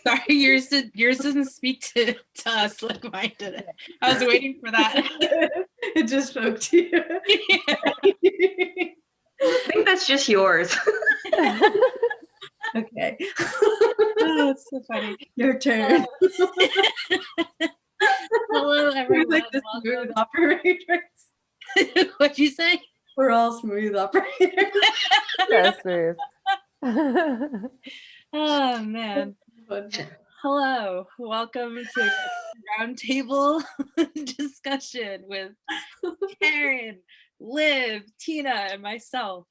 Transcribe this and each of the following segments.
Sorry, yours doesn't speak to us like mine did. I was waiting for that. It just spoke to you. I think that's just yours. Okay. Oh, it's so funny. Your turn. Hello, We're everyone. like the smooth operators. What'd you say? We're all smooth operators. So smooth. Oh man. Hello, welcome to Roundtable Discussion with Karen, Liv, Tina, and myself.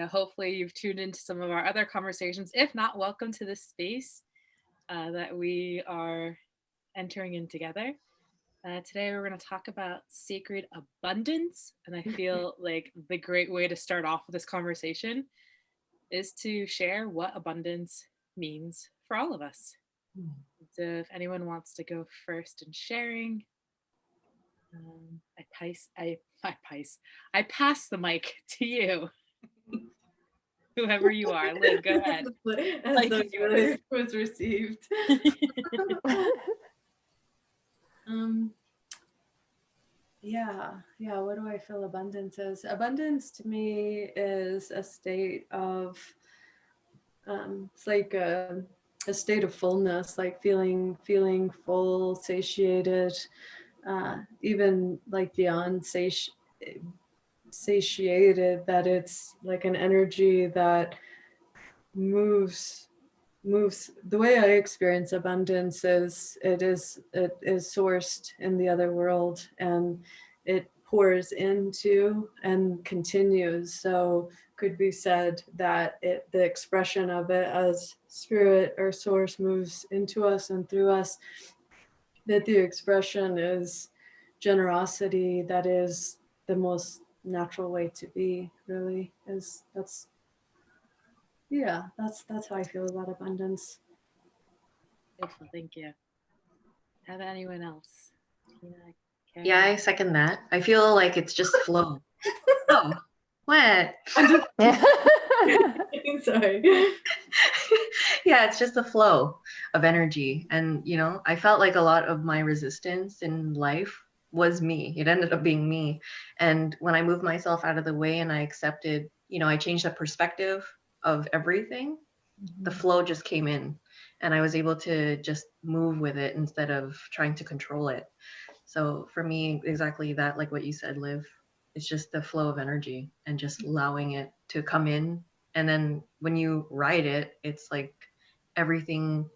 Hopefully you've tuned into some of our other conversations. If not, welcome to this space that we are entering in together. Today we're going to talk about sacred abundance, and I feel like the great way to start off with this conversation is to share what abundance means for all of us. So if anyone wants to go first in sharing, I pass the mic to you. Whoever you are, Liv, go ahead. As though yours was received. Yeah, what do I feel abundance is? Abundance to me is a state of, it's like a state of fullness, like feeling full, satiated, even like beyond satiated, that it's like an energy that moves. The way I experience abundance is it is sourced in the other world, and it pours into and continues. So could be said that the expression of it as spirit or source moves into us and through us, that the expression is generosity. That is the most natural way to be, really. That's how I feel about abundance. Beautiful, thank you. Have anyone else? Yeah, I second that. I feel like it's just flow. Oh, what? Sorry. Yeah, it's just the flow of energy. And, I felt like a lot of my resistance in life was me. It ended up being me. And when I moved myself out of the way and I accepted, I changed the perspective of everything, the flow just came in and I was able to just move with it instead of trying to control it. So for me, exactly that, like what you said, Liv, it's just the flow of energy and just allowing it to come in. And then when you ride it, it's like everything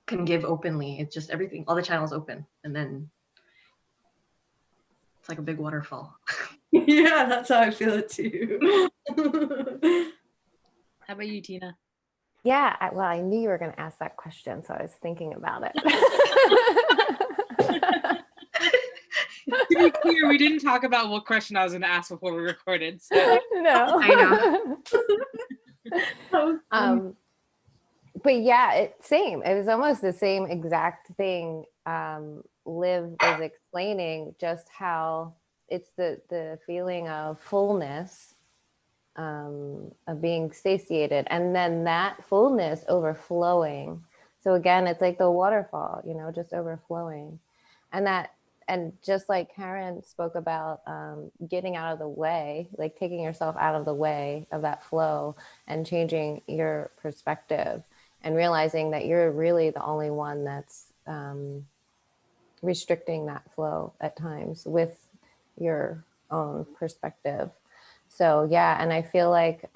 can give openly. It's just everything, all the channels open. And then it's like a big waterfall. Yeah, that's how I feel it too. How about you, Tina? Yeah, well, I knew you were going to ask that question, so I was thinking about it. To be clear, we didn't talk about what question I was going to ask before we recorded. So. No. I know. But yeah, same. It was almost the same exact thing. Liv was explaining just how it's the feeling of fullness, of being satiated, and then that fullness overflowing. So again, it's like the waterfall, just overflowing. And just like Karen spoke about, getting out of the way, like taking yourself out of the way of that flow and changing your perspective and realizing that you're really the only one that's restricting that flow at times with your own perspective. So yeah, and I feel like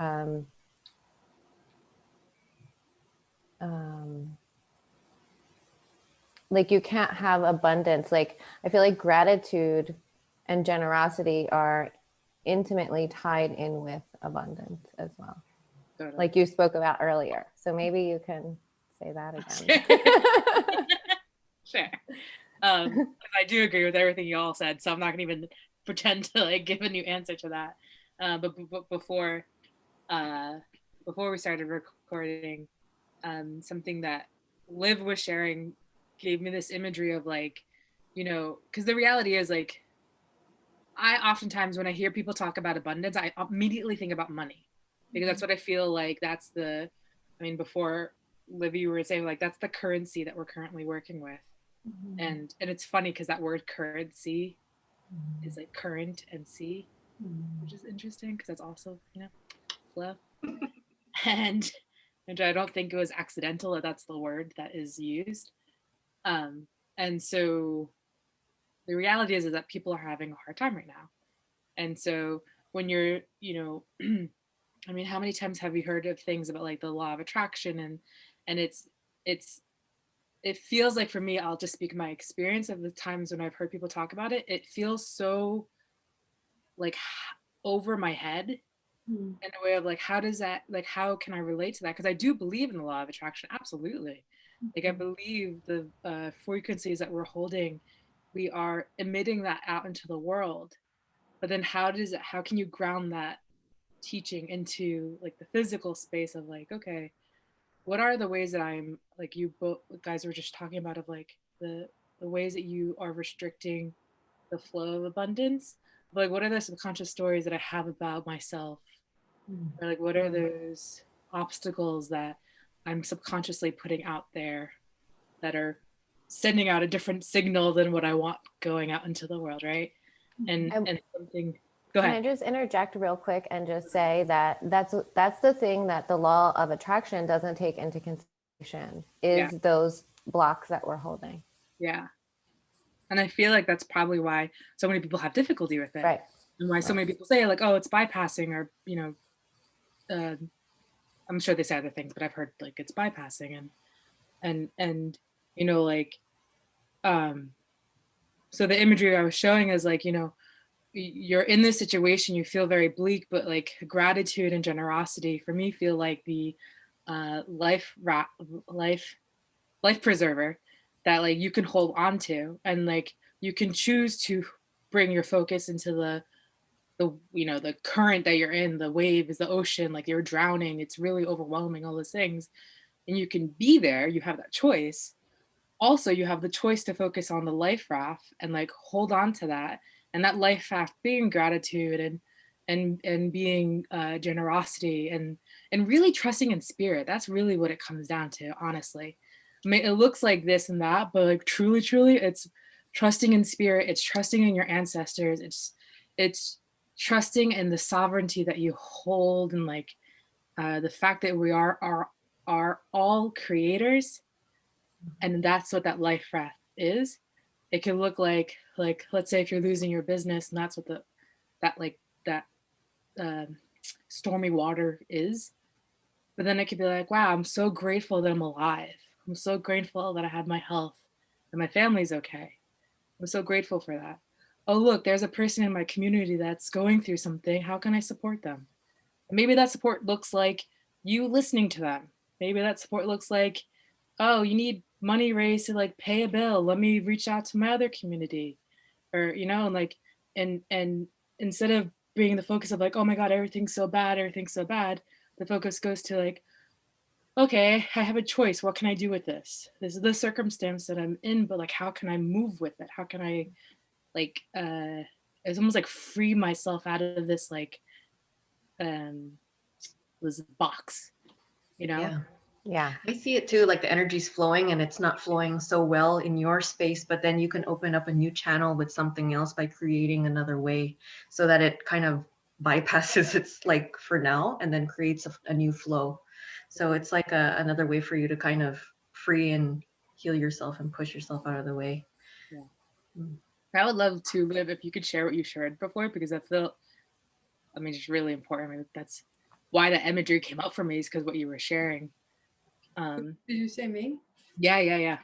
like you can't have abundance. Like I feel like gratitude and generosity are intimately tied in with abundance as well. Totally. Like you spoke about earlier. So maybe you can say that again. Sure. I do agree with everything you all said, so I'm not gonna even pretend to give a new answer to that. But before we started recording, something that Liv was sharing gave me this imagery of because the reality is I oftentimes when I hear people talk about abundance, I immediately think about money, because that's what I feel like that's the I mean, before Liv, you were saying like that's the currency that we're currently working with. And it's funny because that word currency is like current and sea, which is interesting because that's also, you know, flow. and I don't think it was accidental that that's the word that is used. And so the reality is that people are having a hard time right now. And so when you're, you know, I mean, how many times have you heard of things about like the law of attraction, and it's it feels like, for me, I'll just speak my experience of the times when I've heard people talk about it. It feels so like over my head in a way of like, how does that, like, how can I relate to that? Because I do believe in the law of attraction, absolutely. Like I believe the frequencies that we're holding, we are emitting that out into the world. But then how can you ground that teaching into like the physical space of like, okay, what are the ways that I'm, like, you both guys were just talking about, of like the ways that you are restricting the flow of abundance, like what are the subconscious stories that I have about myself, or like what are those obstacles that I'm subconsciously putting out there that are sending out a different signal than what I want going out into the world, right? And something. Go ahead. Can I just interject real quick and just say that that's the thing that the law of attraction doesn't take into consideration is those blocks that we're holding. Yeah. And I feel like that's probably why so many people have difficulty with it. Right. And why so many people say like, oh, it's bypassing, or, you know, I'm sure they say other things, but I've heard like it's bypassing, and you know, like, so the imagery I was showing is like, you know, you're in this situation, you feel very bleak, but like gratitude and generosity for me feel like the life preserver that like you can hold on to, and like you can choose to bring your focus into the you know, the current that you're in, the waves, the ocean, like you're drowning, it's really overwhelming, all those things, and you can be there, you have that choice. Also, you have the choice to focus on the life raft and like hold on to that, and that life raft being gratitude and being generosity and really trusting in spirit. That's really what it comes down to, honestly. I mean, it looks like this and that, but like truly it's trusting in spirit, it's trusting in your ancestors, it's trusting in the sovereignty that you hold, and like the fact that we are all creators. And that's what that life raft is. It can look like let's say if you're losing your business, and that's what that stormy water is. But then it could be like, wow, I'm so grateful that I'm alive. I'm so grateful that I have my health and my family's okay. I'm so grateful for that. Oh, look, there's a person in my community that's going through something. How can I support them? And maybe that support looks like you listening to them. Maybe that support looks like, oh, you need money raised to like pay a bill. Let me reach out to my other community. Or, you know, and like, and instead of being the focus of like, oh my God, everything's so bad, the focus goes to like, okay, I have a choice. What can I do with this? This is the circumstance that I'm in, but like, how can I move with it? How can I like, it's almost like free myself out of this, like, this box, you know? Yeah. I see it too, like the energy's flowing and it's not flowing so well in your space, but then you can open up a new channel with something else by creating another way so that it kind of bypasses its like for now and then creates a new flow. So it's like another way for you to kind of free and heal yourself and push yourself out of the way. Yeah. I would love to, Liv, if you could share what you shared before, because I feel, I mean, it's really important. I mean, that's why the imagery came up for me, is because what you were sharing. Did you say me? Yeah. Yeah,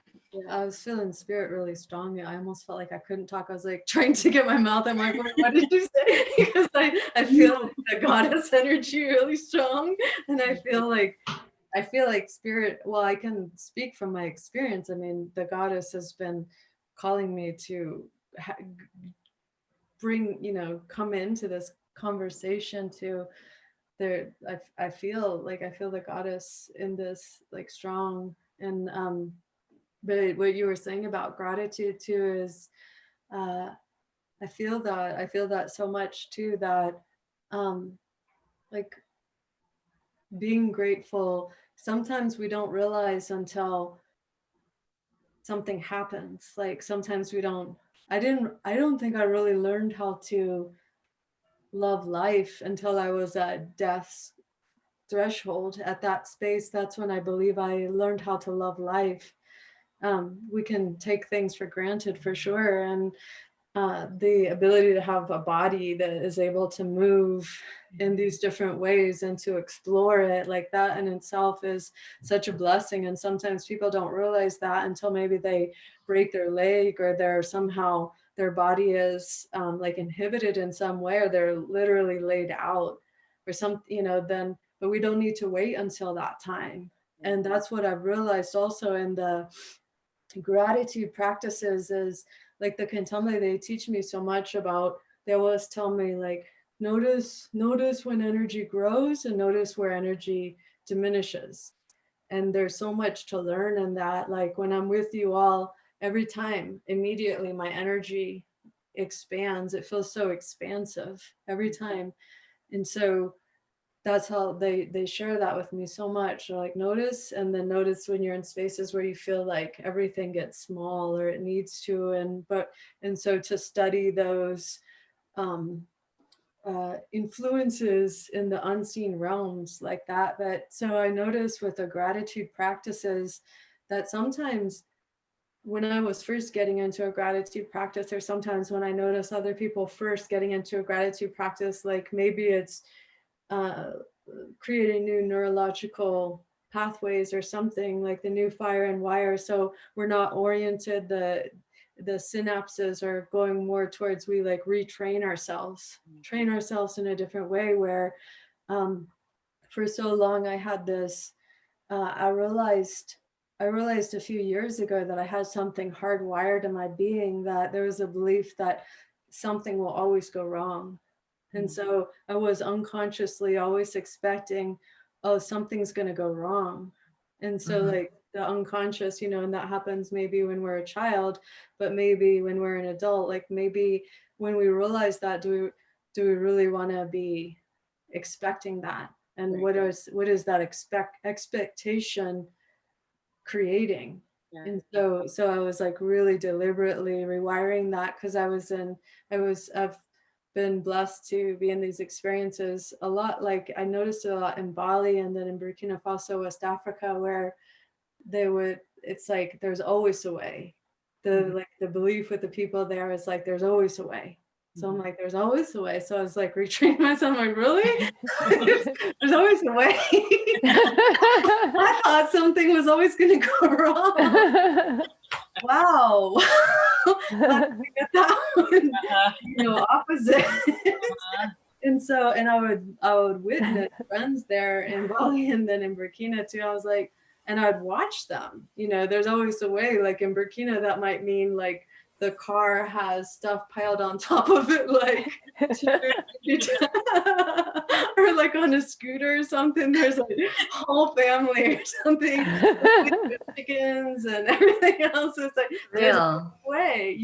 I was feeling spirit really strong. I almost felt like I couldn't talk. I was like trying to get my mouth. I'm like, what did you say? Because I feel like the goddess energy really strong, and I feel like spirit. Well, I can speak from my experience. I mean, the goddess has been calling me to bring, come into this conversation to there. I feel the goddess in this, like, strong. And but what you were saying about gratitude too is I feel that so much too, that like being grateful sometimes we don't realize until something happens. Like sometimes we don't, I don't think I really learned how to love life until I was at death's threshold. At that space, that's when I believe I learned how to love life. We can take things for granted for sure. And the ability to have a body that is able to move in these different ways and to explore it, like that in itself is such a blessing. And sometimes people don't realize that until maybe they break their leg, or they're somehow their body is like inhibited in some way, or they're literally laid out or some, then, but we don't need to wait until that time. And that's what I've realized also in the gratitude practices is, like the Kentamle, they teach me so much about, they always tell me like, notice when energy grows and notice where energy diminishes. And there's so much to learn in that. Like when I'm with you all, every time, immediately my energy expands. It feels so expansive every time. And so that's how they share that with me so much. They're like, notice, and then notice when you're in spaces where you feel like everything gets small or it needs to. And so to study those influences in the unseen realms like that. But so I noticed with the gratitude practices that sometimes when I was first getting into a gratitude practice, or sometimes when I notice other people first getting into a gratitude practice, like maybe it's creating new neurological pathways or something, like the new fire and wire. So we're not oriented, the synapses are going more towards, we like retrain ourselves, train ourselves in a different way, where for so long I had this, I realized a few years ago that I had something hardwired in my being, that there was a belief that something will always go wrong. And so I was unconsciously always expecting, oh, something's going to go wrong. And so like the unconscious, and that happens maybe when we're a child, but maybe when we're an adult, like maybe when we realize that, do we really want to be expecting that? And what is that expectation creating? Yeah. And so I was like really deliberately rewiring that, because I've been blessed to be in these experiences a lot. Like I noticed a lot in Bali and then in Burkina Faso, West Africa, where it's like there's always a way. The belief with the people there is like there's always a way. So I'm like, there's always a way. So I was like retraining myself. I'm like, really? There's always a way. I thought something was always going to go wrong. Wow. Get that one, opposite. And so, and I would witness friends there in Bali and then in Burkina too. I was like, and I'd watch them, there's always a way. Like in Burkina, that might mean like the car has stuff piled on top of it, like, or like on a scooter or something, there's like a whole family or something, with chickens and everything else. It's like, there's a way,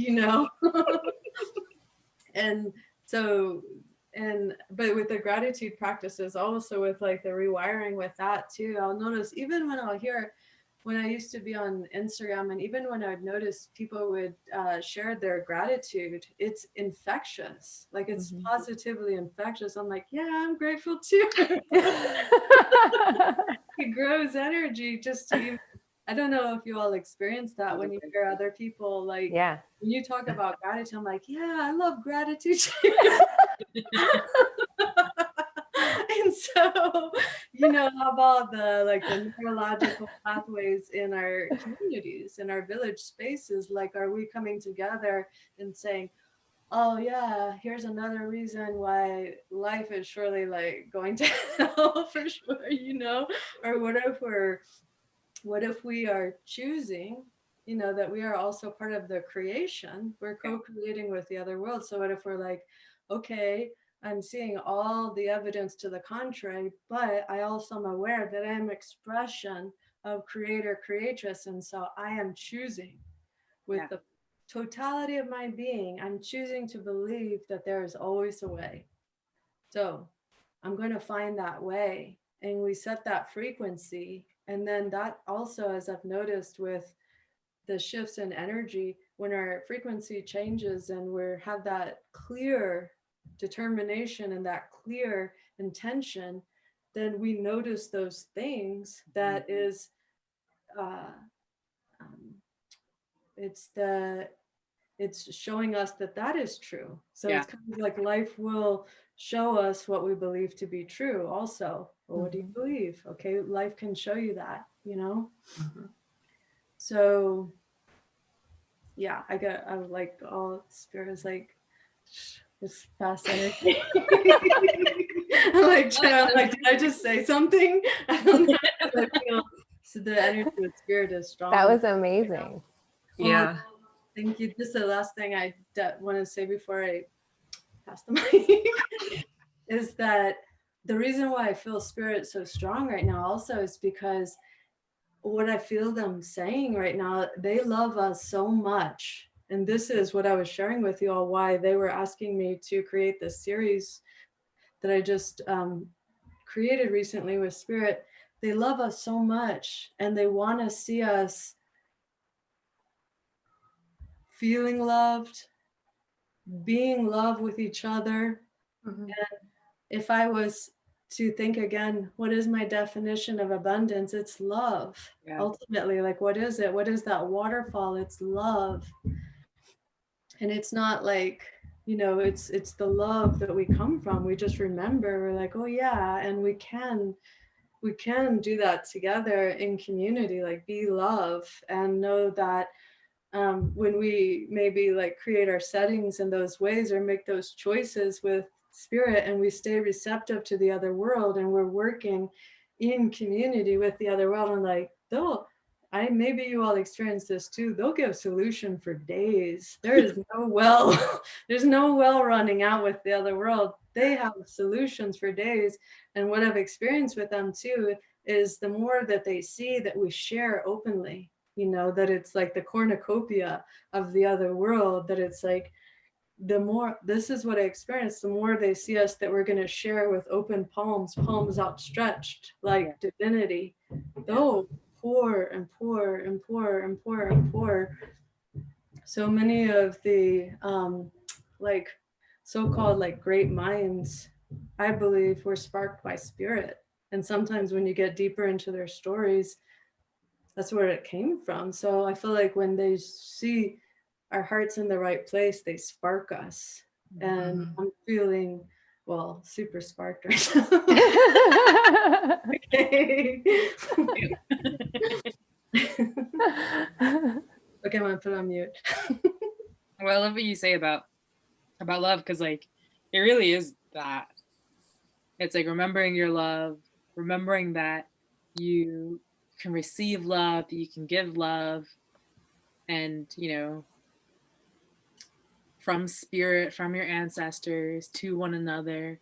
And so, but with the gratitude practices, also with like the rewiring with that too, I'll notice even when I used to be on Instagram, and even when I'd notice people would share their gratitude, it's infectious. Like it's positively infectious. I'm like, yeah, I'm grateful too. It grows energy just to, I don't know if you all experience that when you hear other people, like, when you talk about gratitude, I'm like, yeah, I love gratitude too. And so, about the neurological pathways in our communities, in our village spaces, like, are we coming together and saying, oh yeah, here's another reason why life is surely like going to hell for sure, or what if we are choosing, that we are also part of the creation, we're co-creating with the other world. So what if we're like, okay, I'm seeing all the evidence to the contrary, but I also am aware that I am expression of creator, creatress. And so I am choosing with the totality of my being, I'm choosing to believe that there is always a way. So I'm going to find that way. And we set that frequency, And then that also, as I've noticed with the shifts in energy, when our frequency changes and we have that clear determination and that clear intention, then we notice those things that is um, it's showing us that that is true. So it's kind of like life will show us what we believe to be true also. Well, what do you believe? Okay, life can show you that, you know? So yeah, I was like, all spirit is like, it's fast energy. I'm like, did I just say something? I don't know. I feel, so the energy of spirit is strong. That was amazing. Yeah. Thank you. Just the last thing I want to say before I pass the mic is that the reason why I feel spirit so strong right now also is because what I feel them saying right now, they love us so much. And this is what I was sharing with you all, why they were asking me to create this series that I just created recently with Spirit. They love us so much and they want to see us feeling loved, being loved with each other. And if I was to think again, what is my definition of abundance? It's love. Ultimately, like, what is it? What is that waterfall? It's love. And it's not like, you know, it's the love that we come from. We just remember, we're like, oh yeah, and we can do that together in community, like be love, and know that when we maybe like create our settings in those ways or make those choices with spirit, and we stay receptive to the other world, and we're working in community with the other world, and like maybe you all experience this too, they'll give solution for days. There is no well there's no well running out with the other world. They have solutions for days. And what I've experienced with them too is the more that they see that we share openly, you know, that it's like the cornucopia of the other world, that it's like the more, this is what I experienced, the more they see us that we're going to share with open palms outstretched like divinity. Though pour and pour and pour and pour and pour. So many of the like so-called like great minds, I believe, were sparked by spirit. And sometimes when you get deeper into their stories, that's where it came from. So I feel like when they see our hearts in the right place, they spark us. And I'm feeling, well, super sparked right now. Okay. Okay, I'm gonna put it on mute. Well, I love what you say about love, because like it really is that. It's like remembering your love, remembering that you can receive love, that you can give love, and you know, from spirit, from your ancestors to one another,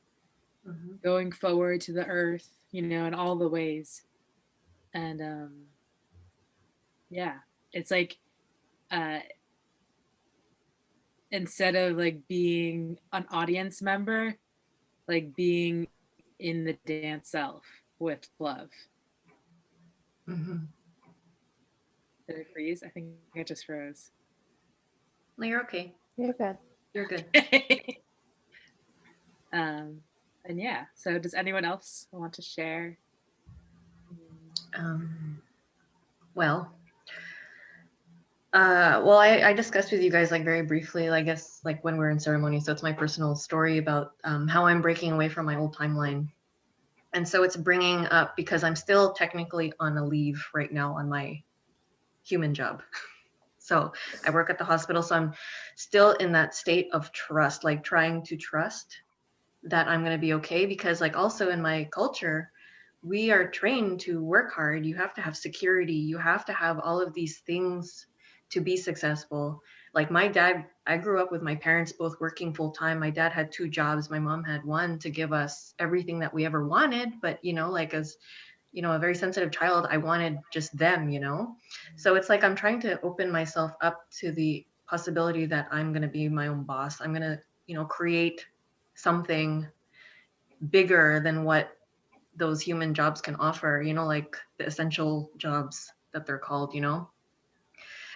going forward to the earth, you know, in all the ways. And yeah, it's like instead of like being an audience member, like being in the dance self with love. Did it freeze? I think it just froze. No, you're okay. You're good. You're good. And yeah, so does anyone else want to share? Well, I discussed with you guys like very briefly, I guess, like when we're in ceremony. So it's my personal story about how I'm breaking away from my old timeline. And so it's bringing up, because I'm still technically on a leave right now on my human job. So I work at the hospital. So I'm still in that state of trust, like trying to trust that I'm going to be okay. Because like also in my culture, we are trained to work hard. You have to have security. You have to have all of these things to be successful. Like my dad, I grew up with my parents both working full time. My dad had 2 jobs. My mom had one to give us everything that we ever wanted. But, you know, like as, you know, a very sensitive child, I wanted just them, you know? So it's like, I'm trying to open myself up to the possibility that I'm going to be my own boss. I'm going to, you know, create something bigger than what those human jobs can offer, you know, like the essential jobs that they're called, you know.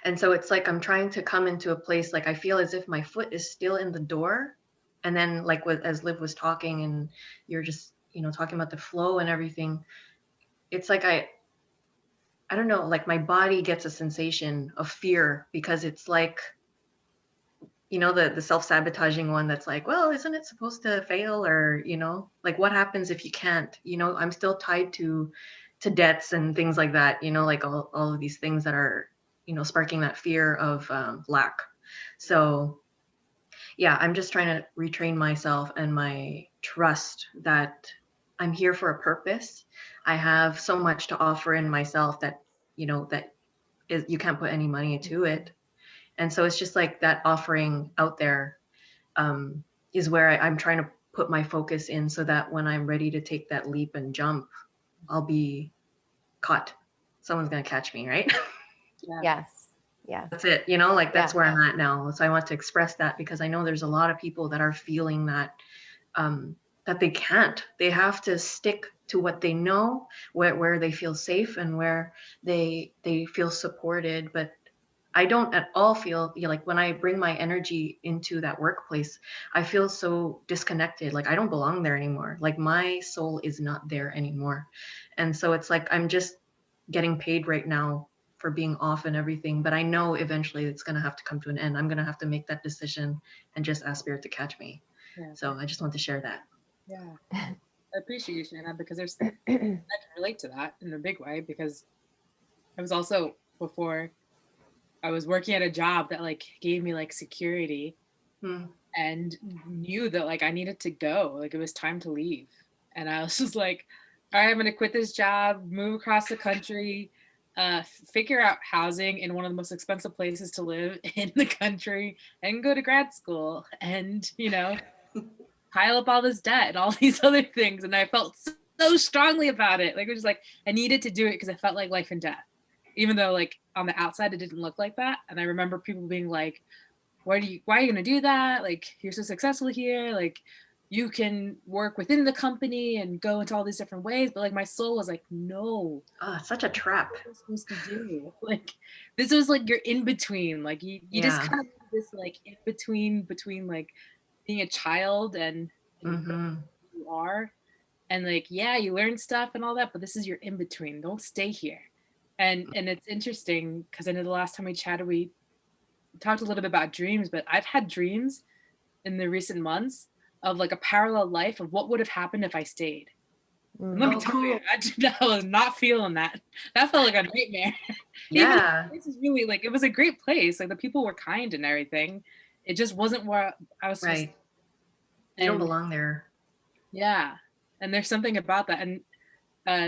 And so it's like I'm trying to come into a place, like I feel as if my foot is still in the door. And then like as Liv was talking and you're just, you know, talking about the flow and everything, it's like I don't know, like my body gets a sensation of fear because it's like, you know, the self-sabotaging one that's like, well, isn't it supposed to fail? Or, you know, like what happens if you can't? You know, I'm still tied to debts and things like that, you know, like all of these things that are, you know, sparking that fear of lack. So yeah, I'm just trying to retrain myself and my trust that I'm here for a purpose. I have so much to offer in myself that, you know, that is, you can't put any money to it. And so it's just like that offering out there is where I'm trying to put my focus in so that when I'm ready to take that leap and jump, I'll be caught. Someone's going to catch me, right? Yeah. Yes. Yeah. That's it. You know, like that's Yeah. where I'm at now. So I want to express that because I know there's a lot of people that are feeling that, that they can't. They have to stick to what they know, where they feel safe and where they feel supported. But I don't at all feel, you know, like when I bring my energy into that workplace, I feel so disconnected. Like I don't belong there anymore. Like my soul is not there anymore. And so it's like I'm just getting paid right now for being off and everything. But I know eventually it's going to have to come to an end. I'm going to have to make that decision and just ask Spirit to catch me. Yeah. So I just want to share that. Yeah. I appreciate you sharing that because I can relate to that in a big way because I was also before I was working at a job that like gave me like security and knew that like I needed to go, like it was time to leave. And I was just like, all right, I'm gonna quit this job, move across the country, figure out housing in one of the most expensive places to live in the country and go to grad school and, you know, pile up all this debt and all these other things. And I felt so strongly about it. Like it was like, I needed to do it because I felt like life and death, even though like on the outside, it didn't look like that. And I remember people being like, why are you going to do that? Like, you're so successful here. Like you can work within the company and go into all these different ways. But like my soul was like, no. Oh, it's such a trap. What am I supposed to do? Like this was like you're in between. Like you just kind of this like in between like being a child and you are. And like, yeah, you learn stuff and all that, but this is your in between. Don't stay here. And it's interesting because I know the last time we chatted, we talked a little bit about dreams, but I've had dreams in the recent months of like a parallel life of what would have happened if I stayed. And let me tell you, I was not feeling that. That felt like a nightmare. Yeah. This is really like, it was a great place. Like the people were kind and everything. It just wasn't where I was supposed to. You don't belong there. Yeah. And there's something about that. And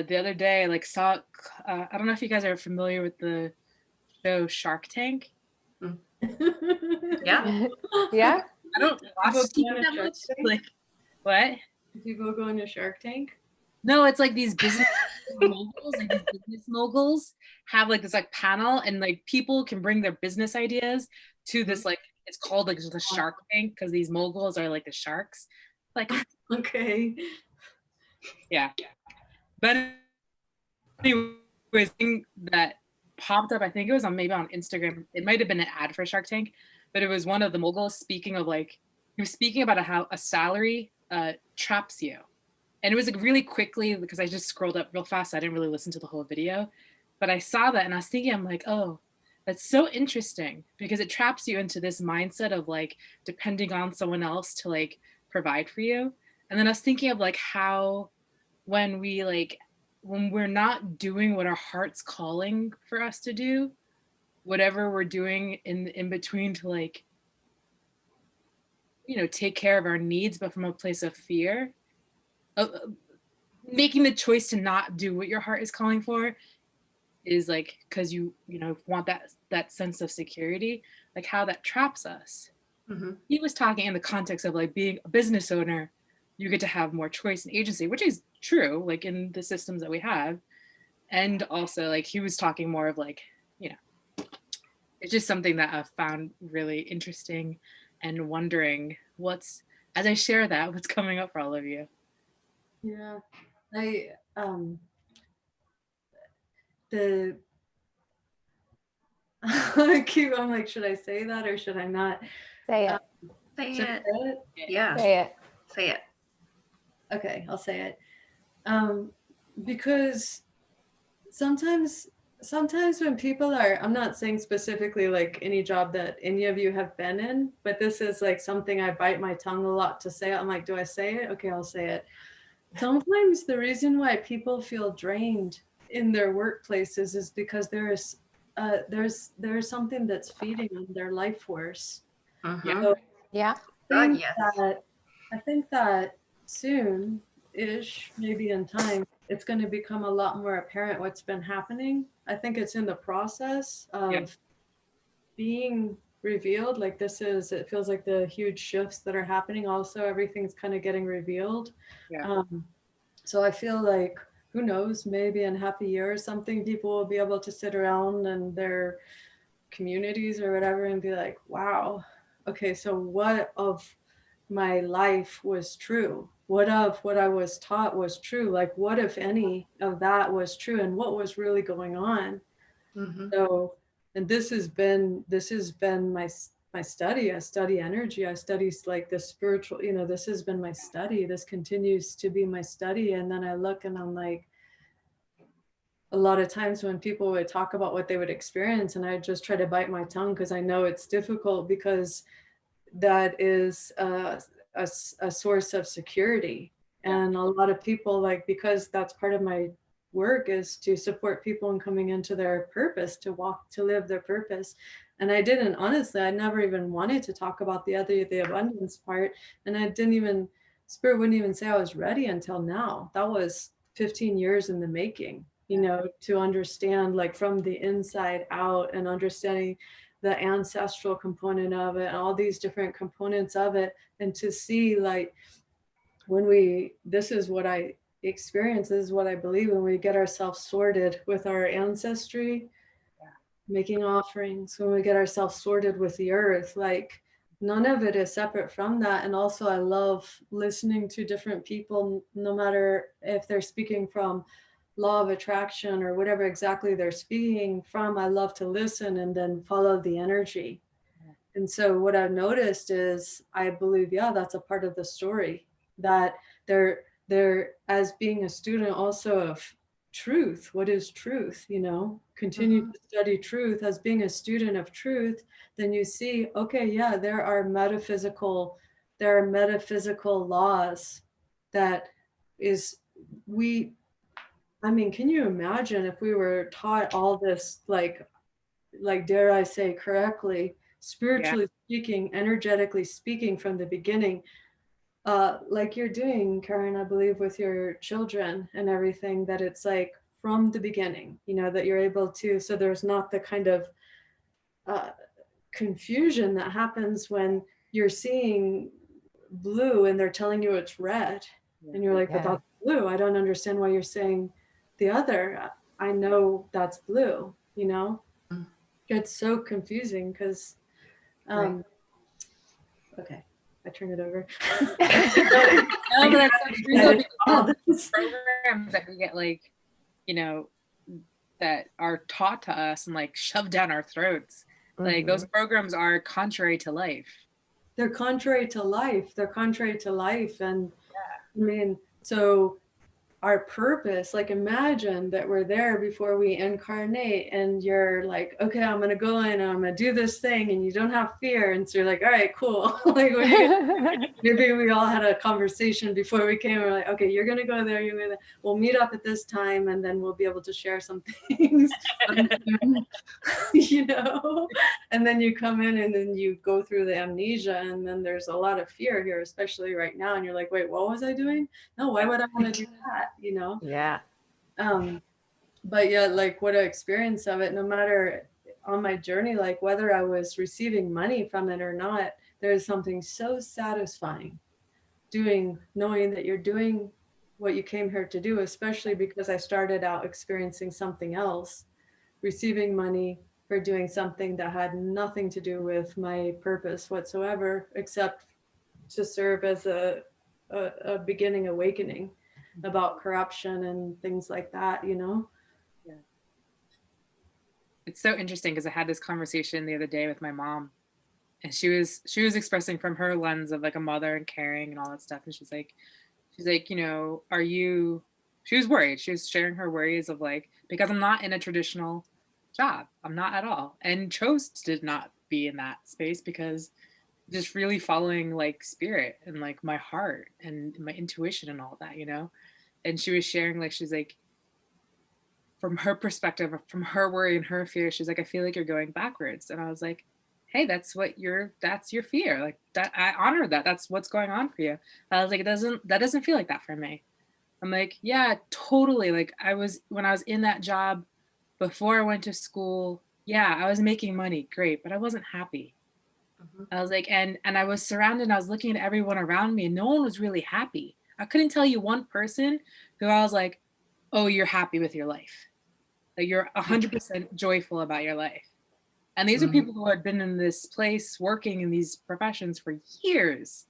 the other day, like saw, I don't know if you guys are familiar with the show Shark Tank. Yeah. Yeah. I don't watch TV that much. Like, what? People go into Shark Tank? No, it's like these business moguls, like these business moguls have like this like panel and like people can bring their business ideas to this like, it's called like the Shark Tank because these moguls are like the sharks. Like, okay. Yeah. But anyways, thing that popped up, I think it was on maybe on Instagram. It might have been an ad for Shark Tank, but it was one of the moguls speaking of like, he was speaking about how a salary traps you. And it was like really quickly because I just scrolled up real fast. So I didn't really listen to the whole video, but I saw that and I was thinking, I'm like, oh, that's so interesting because it traps you into this mindset of like depending on someone else to like provide for you. And then I was thinking of like how when we're not doing what our heart's calling for us to do, whatever we're doing in between to like, you know, take care of our needs, but from a place of fear, making the choice to not do what your heart is calling for is like, because you know, want that sense of security, like how that traps us. He was talking in the context of like being a business owner, you get to have more choice and agency, which is true, like in the systems that we have. And also like he was talking more of like, you know, it's just something that I've found really interesting and wondering as I share that, what's coming up for all of you. Yeah. I the I'm like, should I say that or should I not? Say it. Say Should I it. say it? Yeah. Say it. Say it. Okay, I'll say it. Because sometimes when people are, I'm not saying specifically like any job that any of you have been in, but this is like something I bite my tongue a lot to say. I'm like, do I say it? Okay, I'll say it. Sometimes the reason why people feel drained in their workplaces is because there's something that's feeding on their life force. Mm-hmm. So Yeah. God, yes. I think that soon-ish, maybe in time, it's going to become a lot more apparent what's been happening. I think it's in the process of being revealed. Like it feels like the huge shifts that are happening. Also, everything's kind of getting revealed. Yeah. So I feel like, who knows, maybe in half a year or something, people will be able to sit around in their communities or whatever and be like, wow, okay, so what of my life was true? What of what I was taught was true? Like, what if any of that was true, and what was really going on? Mm-hmm. So, and this has been my study. I study energy. I study like the spiritual. This has been my study. This continues to be my study. And then I look and I'm like, a lot of times when people would talk about what they would experience, and I just try to bite my tongue because I know it's difficult, because that is a source of security. And a lot of people, like, because that's part of my work is to support people in coming into their purpose, to live their purpose. And I never even wanted to talk about the abundance part. And Spirit wouldn't even say I was ready until now. That was 15 years in the making, to understand, like, from the inside out, and understanding the ancestral component of it and all these different components of it, and to see, like, this is what I experience, this is what I believe, when we get ourselves sorted with our ancestry, making offerings, when we get ourselves sorted with the earth, like, none of it is separate from that. And also, I love listening to different people, no matter if they're speaking from law of attraction or whatever exactly they're speaking from. I love to listen and then follow the energy. And so what I've noticed is, I believe, that's a part of the story, that they're as being a student also of truth. What is truth? Continue to study truth as being a student of truth. Then you see, okay, there are metaphysical laws that is can you imagine if we were taught all this, like dare I say correctly, spiritually speaking, energetically speaking, from the beginning, like you're doing, Karen, I believe, with your children and everything, that it's like from the beginning, that you're able to, so there's not the kind of confusion that happens when you're seeing blue and they're telling you it's red. And you're like, but that's blue. I don't understand why you're saying the other. I know that's blue, It's so confusing because, okay, I turn it over. No, but that's so true. Because programs that we get, like, that are taught to us and like shoved down our throats, like those programs are contrary to life. They're contrary to life. And I mean, so our purpose, like, imagine that we're there before we incarnate, and you're like, okay, I'm gonna go in and I'm gonna do this thing, and you don't have fear, and so you're like, all right, cool. Like, maybe we all had a conversation before we came. We're like, okay, you're gonna go there, we'll meet up at this time, and then we'll be able to share some things. And then you come in and then you go through the amnesia, and then there's a lot of fear here, especially right now, and you're like, wait, what was I doing? No, why would I want to do that? But like, what an experience of it, no matter on my journey, like whether I was receiving money from it or not, there's something so satisfying knowing that you're doing what you came here to do, especially because I started out experiencing something else, receiving money for doing something that had nothing to do with my purpose whatsoever, except to serve as a beginning awakening. about corruption and things like that, you know? Yeah. It's so interesting because I had this conversation the other day with my mom, and she was expressing from her lens of like a mother and caring and all that stuff. And she's like, you know, she was worried. She was sharing her worries of like, because I'm not in a traditional job. I'm not at all. And chose to not be in that space because just really following like spirit and like my heart and my intuition and all that, you know? And she was sharing, like, she's like, from her perspective, from her worry and her fear, she's like, I feel like you're going backwards. And I was like, hey, that's your fear. Like that, I honor that. That's what's going on for you. I was like, that doesn't feel like that for me. I'm like, yeah, totally. Like when I was in that job before I went to school, yeah, I was making money, great, but I wasn't happy. I was like, and I was surrounded, and I was looking at everyone around me, and no one was really happy. I couldn't tell you one person who I was like, oh, you're happy with your life. Like you're 100% joyful about your life. And these are people who had been in this place working in these professions for years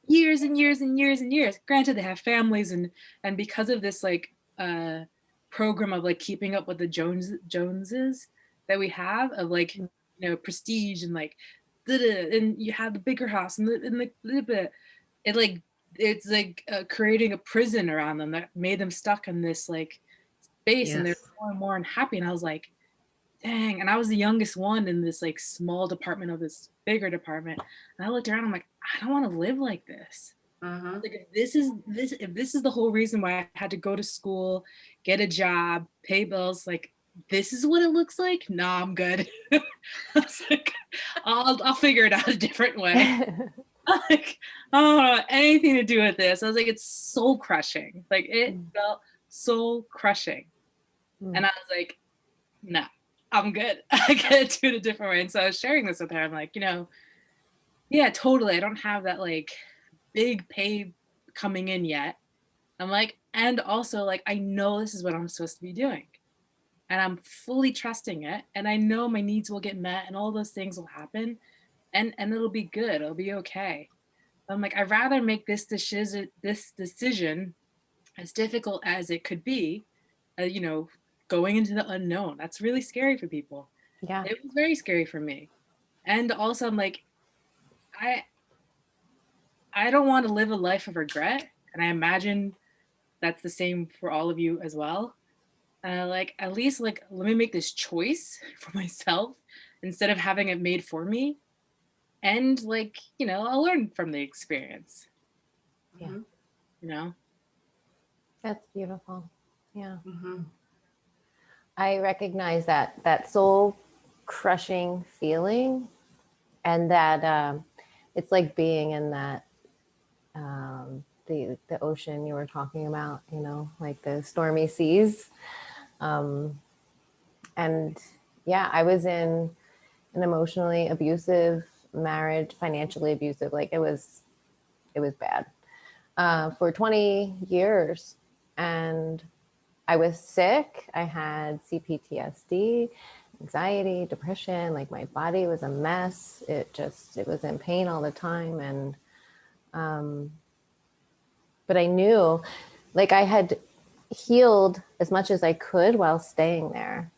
and years and years and years. Granted, they have families, and because of this like program of like keeping up with the Joneses that we have of like, you know, prestige and like, and you have the bigger house and the it like, it's like creating a prison around them that made them stuck in this like space, and they're more and more unhappy. And I was like, dang. And I was the youngest one in this like small department of this bigger department. And I looked around, I'm like, I don't want to live like this. Like if this is the whole reason why I had to go to school, get a job, pay bills, like this is what it looks like. Nah, I'm good. I was like, I'll figure it out a different way. Like, I don't want anything to do with this. I was like, it's soul crushing. Like it felt soul crushing. And I was like, no, I'm good. I gotta do it a different way. And so I was sharing this with her. I'm like, you know, yeah, totally. I don't have that like big pay coming in yet. I'm like, and also like, I know this is what I'm supposed to be doing. And I'm fully trusting it. And I know my needs will get met and all those things will happen. And it'll be good. It'll be okay. I'm like, I'd rather make this decision, as difficult as it could be, you know, going into the unknown. That's really scary for people. Yeah. It was very scary for me. And also I'm like, I don't want to live a life of regret. And I imagine that's the same for all of you as well. Like, at least like, let me make this choice for myself instead of having it made for me. And like, you know, I'll learn from the experience. Yeah. You know? That's beautiful. Yeah. I recognize that soul crushing feeling, and that it's like being in that the ocean you were talking about, you know, like the stormy seas. And yeah, I was in an emotionally abusive marriage, financially abusive, like it was bad for 20 years. And I was sick. I had CPTSD, anxiety, depression, like my body was a mess. It was in pain all the time. And but I knew, like, I had healed as much as I could while staying there,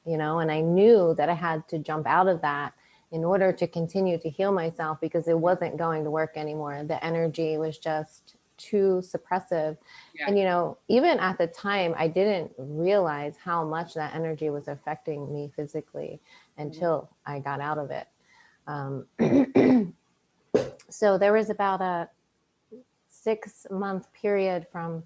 you know, and I knew that I had to jump out of that in order to continue to heal myself, because it wasn't going to work anymore. The energy was just too suppressive. Yeah. And, you know, even at the time, I didn't realize how much that energy was affecting me physically until I got out of it. So there was about a 6-month period from,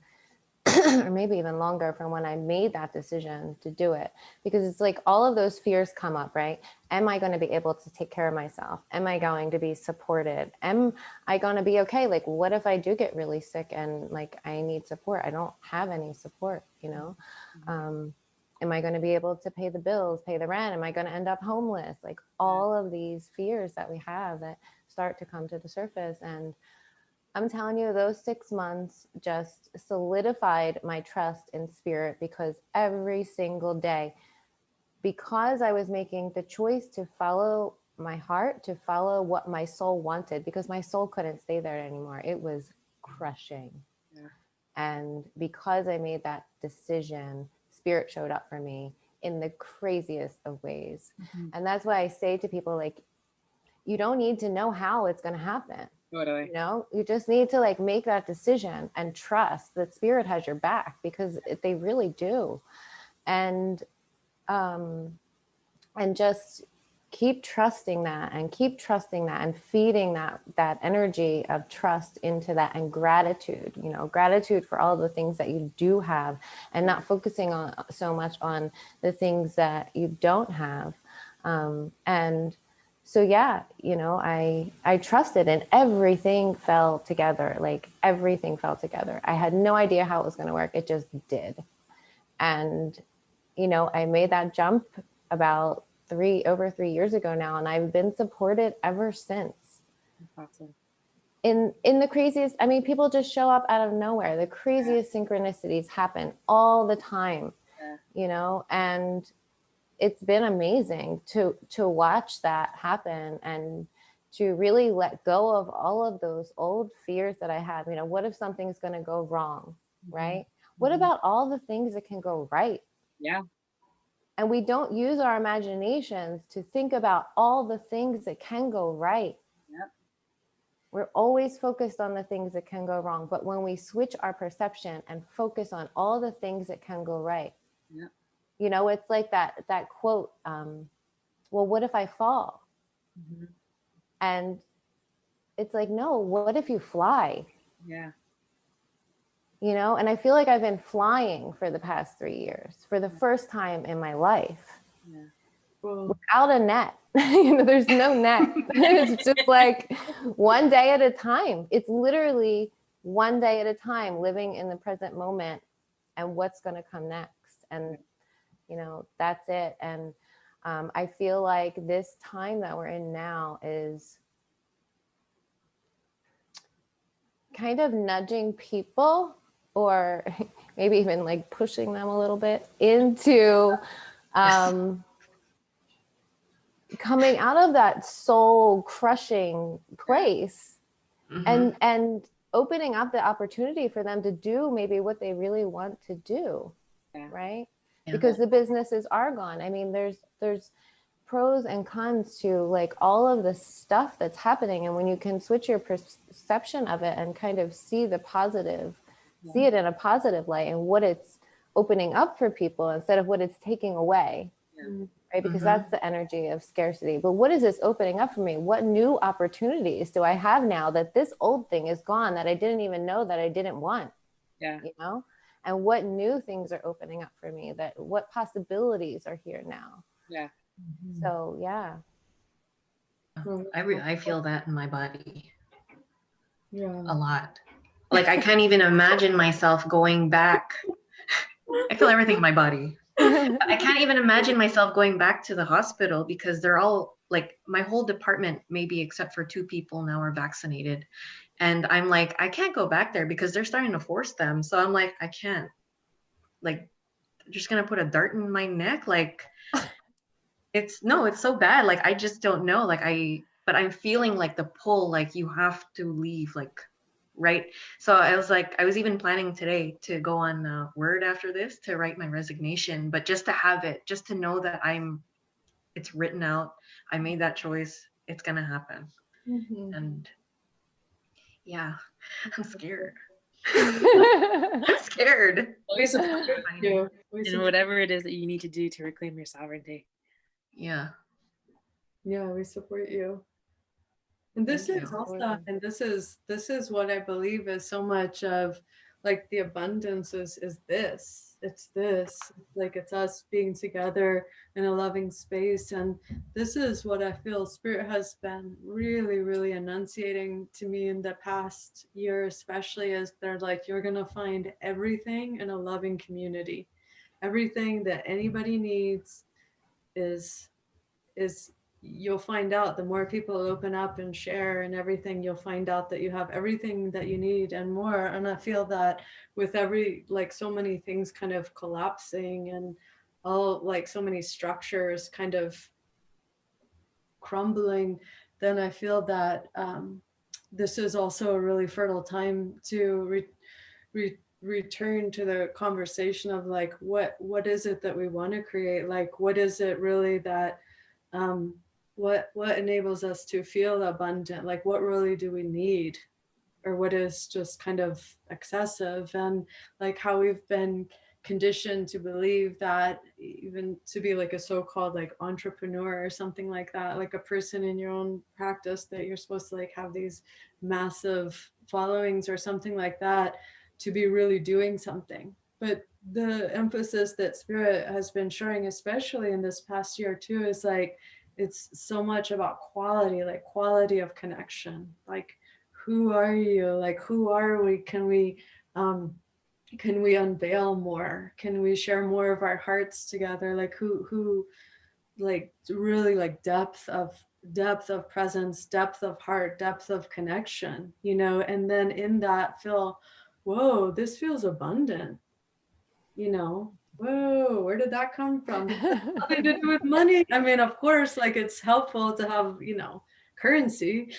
or maybe even longer, from when I made that decision to do it. Because it's like all of those fears come up, right? Am I going to be able to take care of myself? Am I going to be supported? Am I going to be okay? Like, what if I do get really sick and like I need support? I don't have any support, you know? Am I going to be able to pay the bills, pay the rent? Am I going to end up homeless? Like all of these fears that we have that start to come to the surface. And I'm telling you, those 6 months just solidified my trust in spirit, because every single day, because I was making the choice to follow my heart, to follow what my soul wanted, because my soul couldn't stay there anymore. It was crushing. Yeah. And because I made that decision, spirit showed up for me in the craziest of ways. And that's why I say to people, like, you don't need to know how it's going to happen. Totally. You know, you just need to like make that decision and trust that spirit has your back, because they really do. And just keep trusting that, and feeding that energy of trust into that, and gratitude, you know, gratitude for all the things that you do have, and not focusing on so much on the things that you don't have. And so, yeah, you know, I trusted, and everything fell together. Like everything fell together. I had no idea how it was going to work. It just did. And, you know, I made that jump about over 3 years ago now, and I've been supported ever since. Awesome. In the craziest, I mean, people just show up out of nowhere. The craziest synchronicities happen all the time, you know, and it's been amazing to watch that happen, and to really let go of all of those old fears that I have. You know, what if something's going to go wrong, right? What about all the things that can go right? Yeah. And we don't use our imaginations to think about all the things that can go right. Yep. We're always focused on the things that can go wrong. But when we switch our perception and focus on all the things that can go right, Yep. you know, it's like that quote, well, what if I fall? And it's like, no, what if you fly? Yeah. You know, and I feel like I've been flying for the past 3 years for the first time in my life. Yeah. Without a net. You know, there's no net. It's just like one day at a time. It's literally one day at a time, living in the present moment and what's going to come next. And, you know, that's it. And I feel like this time that we're in now is kind of nudging people, or maybe even like pushing them a little bit into coming out of that soul crushing place, and opening up the opportunity for them to do maybe what they really want to do. Right. Because the businesses are gone. I mean, there's pros and cons to like all of the stuff that's happening. And when you can switch your perception of it and kind of see the positive, see it in a positive light, and what it's opening up for people instead of what it's taking away. Right? Because that's the energy of scarcity. But what is this opening up for me? What new opportunities do I have now that this old thing is gone, that I didn't even know that I didn't want? Yeah. You know? And what new things are opening up for me, that what possibilities are here now? Yeah. So, yeah. I feel that in my body. Yeah. A lot. Like I can't even imagine myself going back. I feel everything in my body. I can't even imagine myself going back to the hospital, because they're all like, my whole department, maybe except for 2 people now, are vaccinated. And I'm like, I can't go back there because they're starting to force them. So I'm like, I can't. Like, they're just gonna put a dart in my neck. Like, it's so bad. Like, I just don't know. But I'm feeling like the pull, like you have to leave, like, right. So I was even planning today to go on Word after this to write my resignation, but just to have it, just to know that it's written out. I made that choice. It's gonna happen. And yeah, I'm scared. I'm scared. We support you. in whatever it is that you need to do to reclaim your sovereignty. Yeah. Yeah, we support you. And this Thank is you. also, and this is what I believe is so much of like the abundance is this. It's this. Like it's us being together in a loving space. And this is what I feel Spirit has been really, really enunciating to me in the past year, especially, as they're like, you're gonna find everything in a loving community. Everything that anybody needs is you'll find out the more people open up and share and everything, you'll find out that you have everything that you need and more. And I feel that with every, like so many things kind of collapsing and all like so many structures kind of crumbling, then I feel that this is also a really fertile time to return to the conversation of like, what is it that we want to create? Like, what is it really that, what enables us to feel abundant? Like, what really do we need? Or what is just kind of excessive? And like how we've been conditioned to believe that even to be like a so-called like entrepreneur or something like that, like a person in your own practice, that you're supposed to like have these massive followings or something like that to be really doing something. But the emphasis that Spirit has been showing, especially in this past year too, is like it's so much about quality, like quality of connection. Like, who are you? Like, who are we? Can we unveil more? Can we share more of our hearts together? Like, who like really like depth of presence, depth of heart, depth of connection, you know? And then in that feel, whoa, this feels abundant, you know? Whoa, where did that come from? Nothing to do with money. I mean, of course, like it's helpful to have, you know, currency.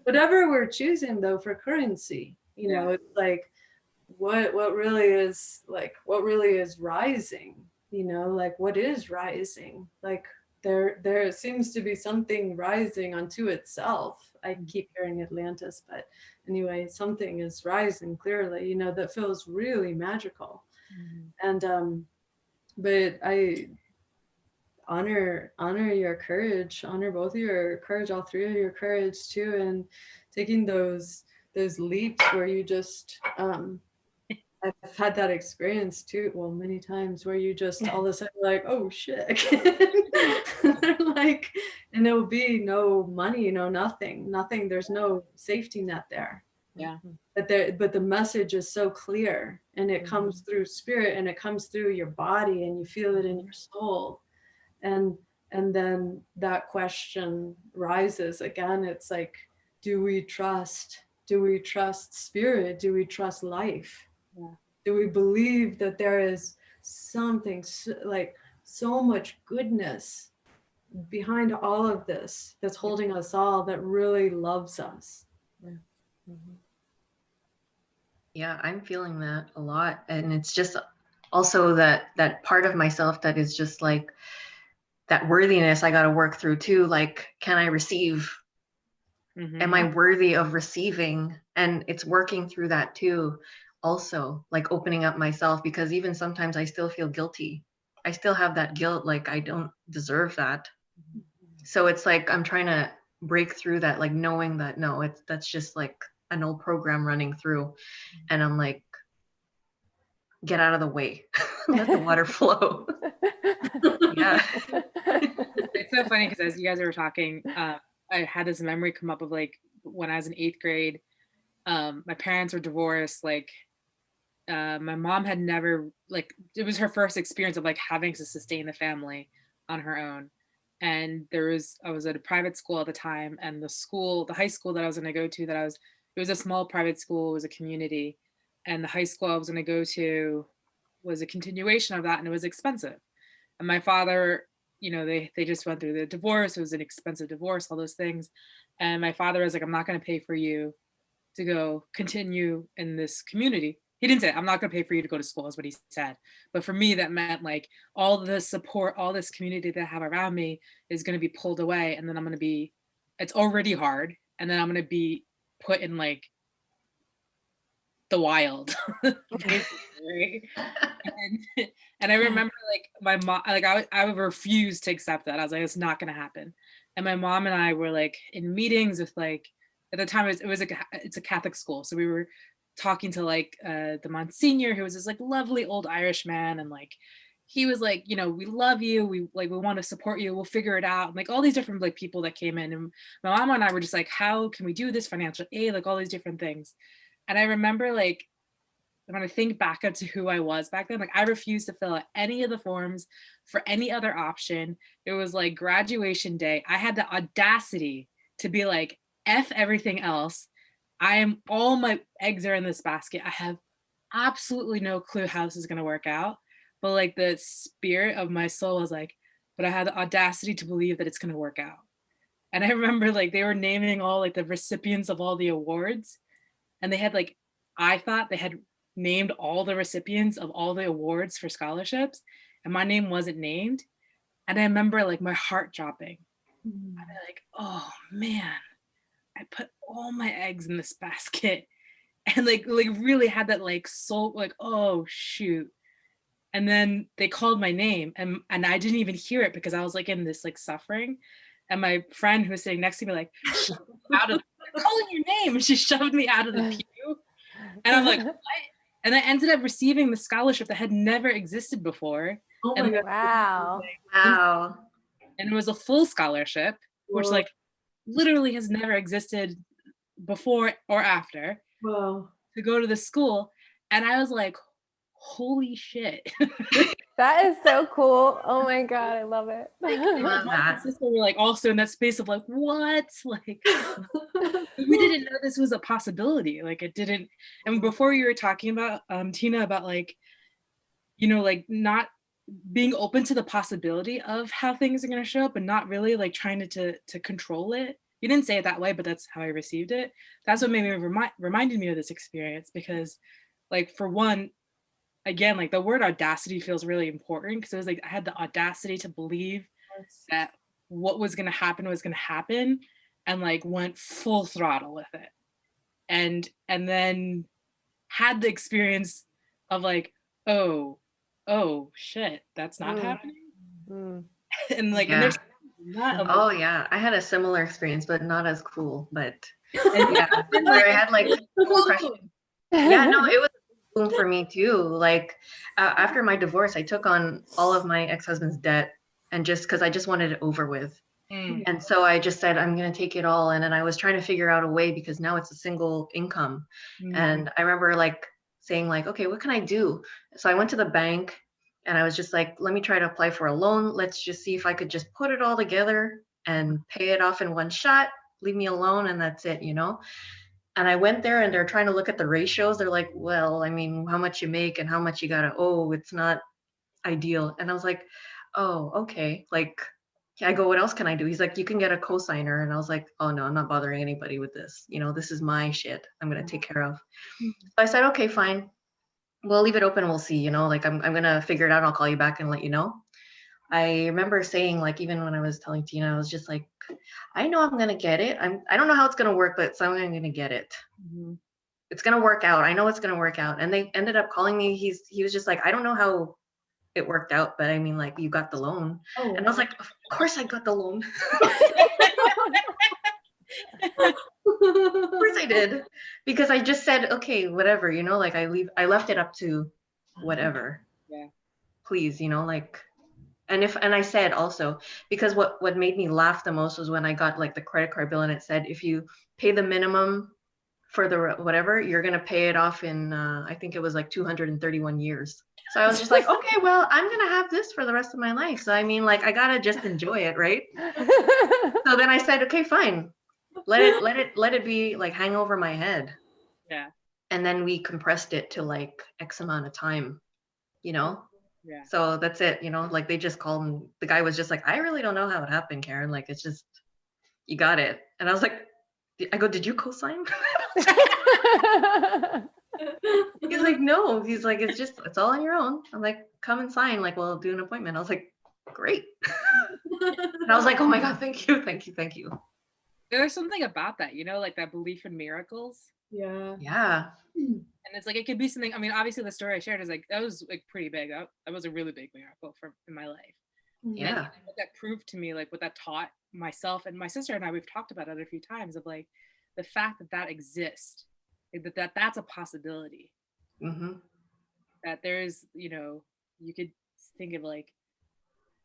Whatever we're choosing though for currency, you know, it's like what really is like, what really is rising, you know, like what is rising? Like there seems to be something rising unto itself. I keep hearing Atlantis, but anyway, something is rising clearly, you know, that feels really magical. And but I honor your courage, honor both of your courage, all three of your courage too, and taking those leaps where you just I've had that experience too, well, many times, where you just all of a sudden like, oh shit. Like, and there will be no money, no nothing, there's no safety net there. Yeah. But the message is so clear, and it comes through spirit, and it comes through your body, and you feel it in your soul. And then that question rises again. It's like, do we trust spirit? Do we trust life? Yeah. Do we believe that there is something like so much goodness behind all of this that's holding us all, that really loves us? Yeah, I'm feeling that a lot. And it's just also that part of myself that is just like that worthiness I got to work through too. Like, can I receive? Am I worthy of receiving? And it's working through that too. Also, like opening up myself, because even sometimes I still feel guilty. I still have that guilt, like I don't deserve that. So it's like I'm trying to break through that, like knowing that no, that's just like an old program running through. And I'm like, get out of the way. Let the water flow. Yeah. It's so funny because as you guys were talking, I had this memory come up of like when I was in 8th grade, my parents were divorced. Like my mom had never, like, it was her first experience of like having to sustain the family on her own. And I was at a private school at the time, and the high school that I was going to go to, it was a small private school, it was a community. And the high school I was going to go to was a continuation of that, and it was expensive. And my father, you know, they just went through the divorce. It was an expensive divorce, all those things. And my father was like, I'm not going to pay for you to go continue in this community. He didn't say, I'm not going to pay for you to go to school, is what he said. But for me, that meant like all the support, all this community that I have around me is going to be pulled away. And then I'm going to be, it's already hard. And then I'm going to be put in like the wild. Basically. And I remember like my mom, like I would refuse to accept that. I was like, it's not going to happen. And my mom and I were like in meetings with like, at the time it's a Catholic school. So we were talking to like the Monsignor, who was this like lovely old Irish man. And like, he was like, you know, we love you. We want to support you. We'll figure it out. And like all these different like people that came in, and my mom and I were just like, how can we do this? Financial aid, like all these different things. And I remember like, when I think back up to who I was back then, like I refused to fill out any of the forms for any other option. It was like graduation day. I had the audacity to be like, F everything else. All my eggs are in this basket. I have absolutely no clue how this is going to work out. But like the spirit of my soul was like, but I had the audacity to believe that it's going to work out. And I remember like they were naming all like the recipients of all the awards, and they had like I thought they had named all the recipients of all the awards for scholarships, and my name wasn't named. And I remember like my heart dropping. I'm like, oh man, I put all my eggs in this basket, and like really had that like soul, like, oh shoot. And then they called my name, and I didn't even hear it because I was like in this like suffering. And my friend who was sitting next to me like shoved me out of calling your name, and she shoved me out of the pew. And I'm like, what? And I ended up receiving the scholarship that had never existed before. Oh my And God. Wow. Wow. and it was a full scholarship, which Whoa. like literally has never existed before or after, Wow. to go to the school. And I was like, holy shit. That is so cool. Oh my God, I love it. Love My that. sister were like also in that space of like, what? Like, we didn't know this was a possibility. Like it didn't. And before you were talking about Tina, about like, you know, like not being open to the possibility of how things are going to show up and not really like trying to control it. You didn't say it that way, but that's how I received it. That's what made me reminded me of this experience, because like for one, again, like the word audacity feels really important, because it was like I had the audacity to believe that what was going to happen was going to happen, and like went full throttle with it, and then had the experience of like, oh shit, that's not happening. And like, and Yeah. there's not a, Oh yeah, I had a similar experience, but not as cool. But yeah, where I had like depression. Yeah, no, it was a boom for me too. Like after my divorce, I took on all of my ex-husband's debt, and just because I just wanted it over with. And so I just said, I'm going to take it all. And then I was trying to figure out a way, because now it's a single income. And I remember like saying like, okay, what can I do? So I went to the bank and I was just like, let me try to apply for a loan. Let's just see if I could just put it all together and pay it off in one shot, leave me alone. And that's it, you know? And I went there and they're trying to look at the ratios. They're like, well, I mean, how much you make and how much you gotta owe, it's not ideal. And I was like, oh, okay. Like, I go, what else can I do? He's like, you can get a cosigner. And I was like, oh no, I'm not bothering anybody with this. You know, this is my shit I'm going to take care of. So I said, okay, fine. We'll leave it open and we'll see, you know, like I'm going to figure it out. And I'll call you back and let you know. I remember saying, like, even when I was telling Tina, I was just like, I know I'm going to get it. I don't know how it's going to work, but somehow I'm going to get it. It's going to work out. I know it's going to work out. And they ended up calling me. He was just like, I don't know how it worked out, but I mean, like, you got the loan. Oh, and I was like, of course I got the loan. Of course I did, because I just said, okay, whatever, you know, like I left it up to whatever. Yeah. Please, you know, like, and I said also, because what made me laugh the most was when I got like the credit card bill and it said, if you pay the minimum for the whatever, you're going to pay it off in, I think it was like 231 years. So I was just like, okay, well, I'm going to have this for the rest of my life. So I mean, like, I got to just enjoy it, right? So then I said, okay, fine. Let it be like hang over my head. Yeah. And then we compressed it to like X amount of time, you know? Yeah. So that's it, you know, like they just called and the guy was just like, I really don't know how it happened, Karen. Like, it's just, you got it. And I was like, I go, did you co-sign? He's like, no. He's like, it's all on your own. I'm like, come and sign. Like, we'll do an appointment. I was like, great. And I was like, oh my God, thank you. There's something about that, you know, like that belief in miracles. Yeah. Yeah. And it's like, it could be something, I mean, obviously the story I shared is like, that was like pretty big. That was a really big miracle in my life. Yeah. And what that proved to me, like what that taught myself and my sister and I, we've talked about it a few times, of like the fact that exists, like that's a possibility. That there's, you know, you could think of like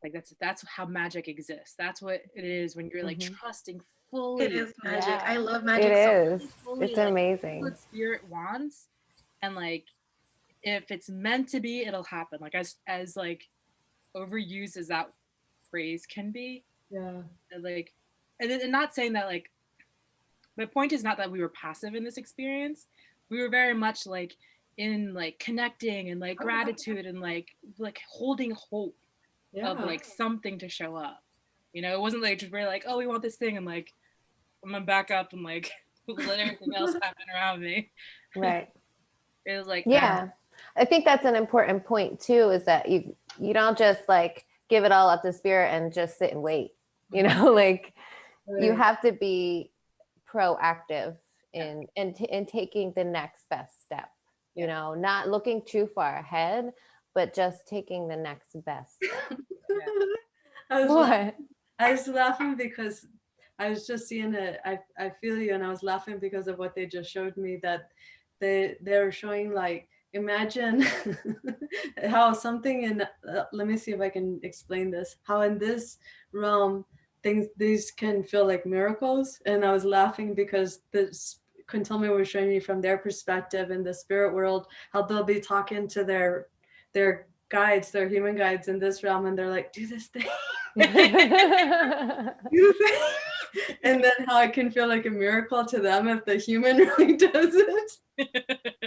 that's how magic exists. That's what it is when you're like trusting fully. It is magic. Yeah, I love magic. It is. Fully, It's like, amazing. what spirit wants, and like if it's meant to be, it'll happen. Like as like overused as that phrase can be. Yeah. Like, and not saying that, like, my point is not that we were passive in this experience. We were very much like in like connecting and like gratitude and like holding hope of like something to show up. You know, it wasn't like just we're like, oh, we want this thing, and like I'm gonna back up and like let everything else happen around me. Right. It was like, Yeah. I think that's an important point too, is that you don't just like give it all up to spirit and just sit and wait, you know, like you Right. have to be proactive in taking the next best step, you know, not looking too far ahead, but just taking the next best step. What? I was laughing because I was just seeing it. I feel you, and I was laughing because of what they just showed me, that they're showing, like, imagine how something in let me see if I can explain this, how in this realm these can feel like miracles. And I was laughing because this Quintilme was showing me from their perspective in the spirit world, how they'll be talking to their guides, their human guides in this realm, and they're like, do this thing. And then how it can feel like a miracle to them if the human really does it.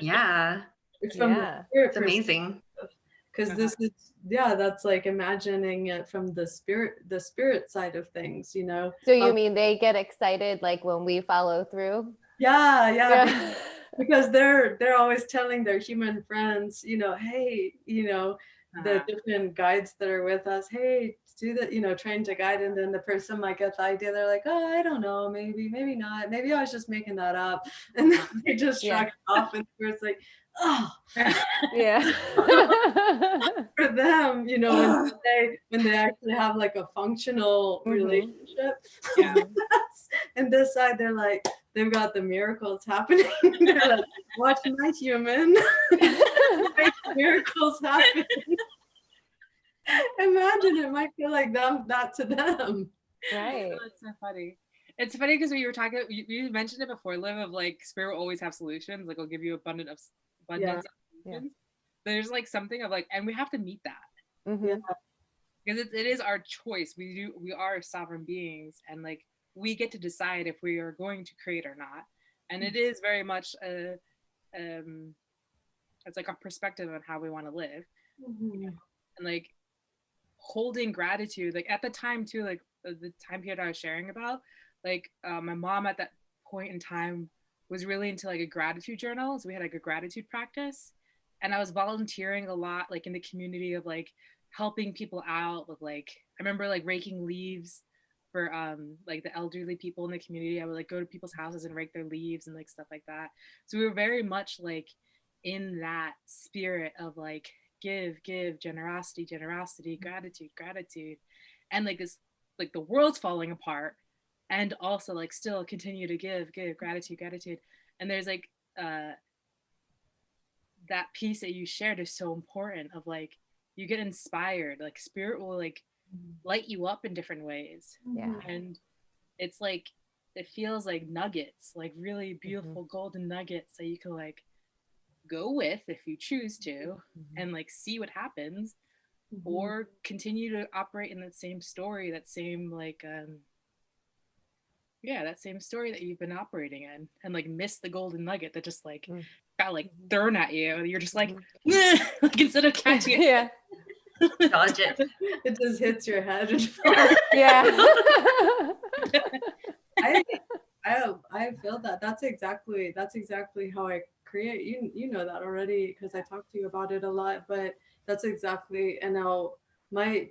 Yeah, It's from Yeah. the it's amazing. because this is, yeah, that's like imagining it from the spirit side of things, you know. So you mean they get excited like when we follow through? Yeah. Because they're always telling their human friends, you know, hey, you know, the different guides that are with us, hey, do that, you know, trying to guide. And then the person might get the idea, they're like, oh, I don't know, maybe not, maybe I was just making that up. And then they just shrug it off, and it's like, oh. Yeah. For them, you know, when they actually have like a functional relationship. Yeah. And this side, they're like, they've got the miracles happening. They're like, watch my human. Make miracles happen. Imagine it might feel like that to them. Right. Oh, that's so funny. It's funny because when you were talking, you mentioned it before, Liv, of like spirit will always have solutions. Like, it'll give you abundance of solutions. There's like something of like, and we have to meet that. Because it is our choice. We are sovereign beings, and like we get to decide if we are going to create or not. And it is very much it's like a perspective on how we want to live. And like holding gratitude, like at the time too, like the time period I was sharing about, like my mom at that point in time was really into like a gratitude journal. So we had like a gratitude practice, and I was volunteering a lot, like in the community of like helping people out with like, I remember like raking leaves for like the elderly people in the community. I would like go to people's houses and rake their leaves and like stuff like that. So we were very much like in that spirit of like give, generosity, gratitude, and like this, like the world's falling apart, and also like still continue to give, gratitude. And there's like that piece that you shared is so important of like, you get inspired, like spirit will like light you up in different ways. And it's like, it feels like nuggets, like really beautiful golden nuggets that you can like go with if you choose to, and like see what happens, or continue to operate in that same story, that same like that same story that you've been operating in, and like miss the golden nugget that just like got like thrown at you, and you're just like, like instead of catching it, dodge it. It just hits your head and I feel that. That's exactly how I create. You know that already because I talk to you about it a lot, but that's exactly. And now my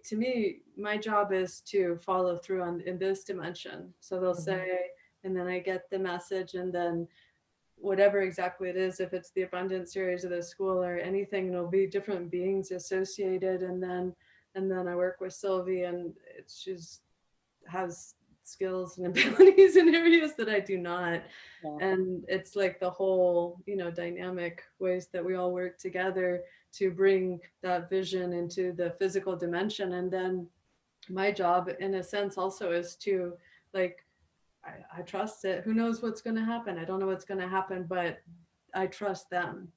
job is to follow through in this dimension. So they'll say, and then I get the message, and then whatever exactly it is, if it's the abundance series or the school or anything, it'll be different beings associated. And then I work with Sylvie, and she's has skills and abilities in areas that I do not. And it's like the whole, you know, dynamic ways that we all work together to bring that vision into the physical dimension. And then my job in a sense also is to like, I trust it. Who knows what's going to happen? I don't know what's going to happen, but I trust them.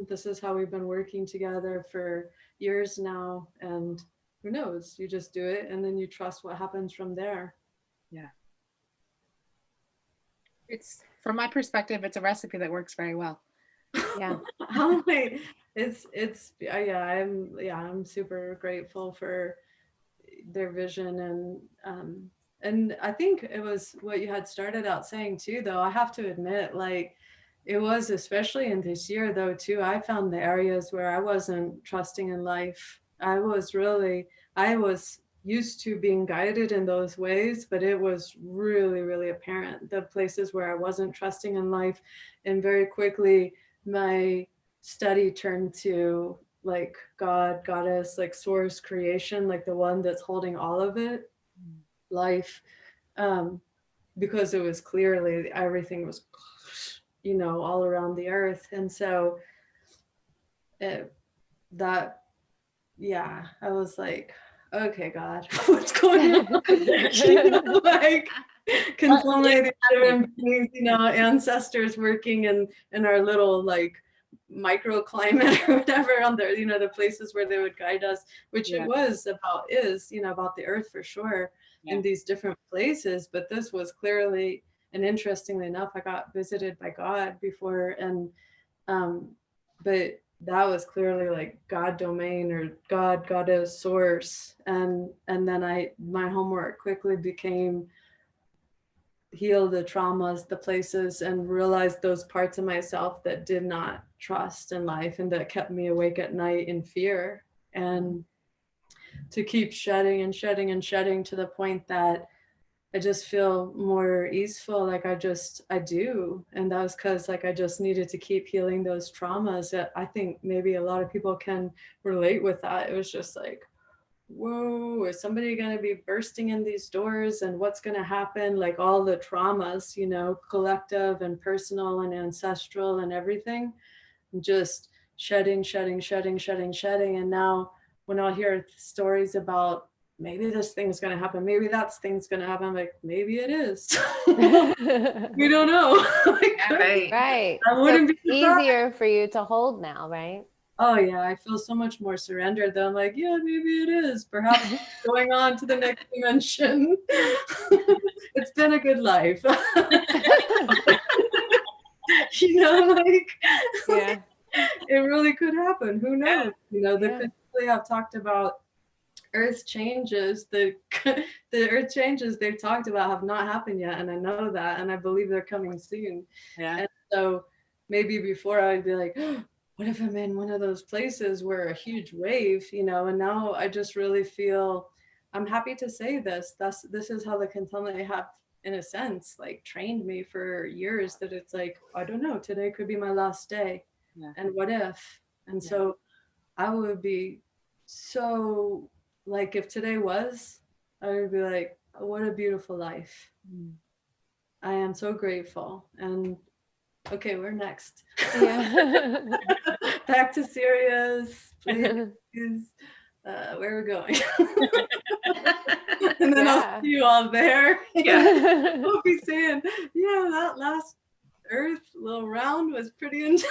This is how we've been working together for years now. And who knows? You just do it, and then you trust what happens from there. Yeah. It's, from my perspective, it's a recipe that works very well. Yeah. I'm super grateful for their vision. And I think it was what you had started out saying too, though. I have to admit, like, It was, especially in this year though too, I found the areas where I wasn't trusting in life. I was used to being guided in those ways, but it was really, really apparent, the places where I wasn't trusting in life. And very quickly my study turned to like God, goddess, like source, creation, like the one that's holding all of it, life. Because it was clearly everything was, all around the earth. And so that, yeah, I was like, okay, God, what's going on? Like consolidated different beings, ancestors working in our little like microclimate or whatever on the places where they would guide us, which it was about the earth for sure, in these different places. But this was clearly, and interestingly enough, I got visited by God before, and but that was clearly like God domain or goddess, source. And then my homework quickly became heal the traumas, the places, and realize those parts of myself that did not trust in life and that kept me awake at night in fear. And to keep shedding and shedding and shedding to the point that I just feel more easeful, like I do. And that was because like I just needed to keep healing those traumas. That I think maybe a lot of people can relate with that. It was just like, whoa, is somebody going to be bursting in these doors, and what's going to happen? Like all the traumas, collective and personal and ancestral and everything, and just shedding. And now when I hear stories about maybe this thing's going to happen, maybe that thing's going to happen, I'm like, maybe it is. We don't know. Right. I wouldn't be easier for you to hold now, right? Oh yeah, I feel so much more surrendered though. I'm like, yeah, maybe it is. Perhaps going on to the next dimension. It's been a good life. Yeah. It really could happen. Who knows? They have talked about earth changes. The earth changes they've talked about have not happened yet, and I know that, and I believe they're coming soon. Yeah. And so maybe before I'd be like, what if I'm in one of those places where a huge wave, and now I just really feel, I'm happy to say this is how the contemplate have, in a sense, like trained me for years, that it's like, I don't know, today could be my last day. Yeah. And what if? And so I would be so, like, if today was, I would be like, oh, what a beautiful life. I am so grateful. And okay, we're next. Yeah. Back to Sirius, please. Where are we going? And then I'll see you all there. We'll be saying, yeah, that last Earth little round was pretty intense.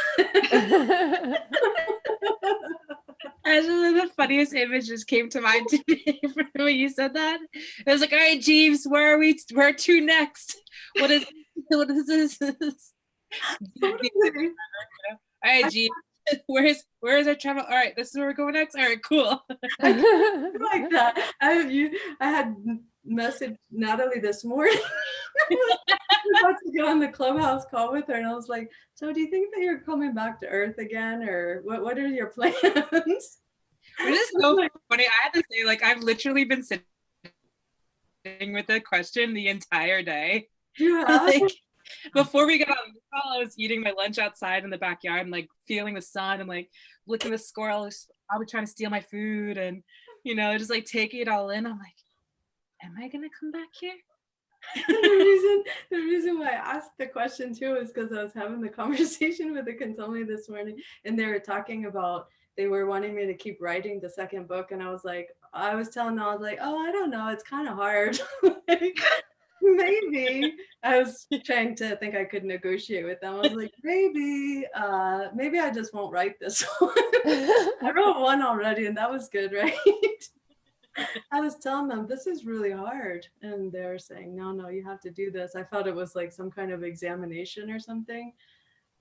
Actually, the funniest image just came to mind today when you said that. It was like, all right, Jeeves, where to next? What is this? All right, Jeeves, where's our travel? All right, this is where we're going next. All right, cool. Like that. I had messaged Natalie this morning. I was about to go on the Clubhouse call with her, and I was like, so do you think that you're coming back to Earth again, or what are your plans? Which is so funny. I had to say, like, I've literally been sitting with the question the entire day. Yeah. Like, before we got on the call, I was eating my lunch outside in the backyard and like feeling the sun and like looking at the squirrels probably trying to steal my food and just like taking it all in. I'm like, am I gonna come back here? The reason why I asked the question too is because I was having the conversation with the consultant this morning, and they were talking about, they were wanting me to keep writing the second book, and I was telling them, I was like, oh, I don't know, it's kind of hard. Maybe I was trying to think I could negotiate with them. I was like, maybe I just won't write this one. I wrote one already, and that was good, right? I was telling them, this is really hard, and they're saying, no, you have to do this. I thought it was like some kind of examination or something.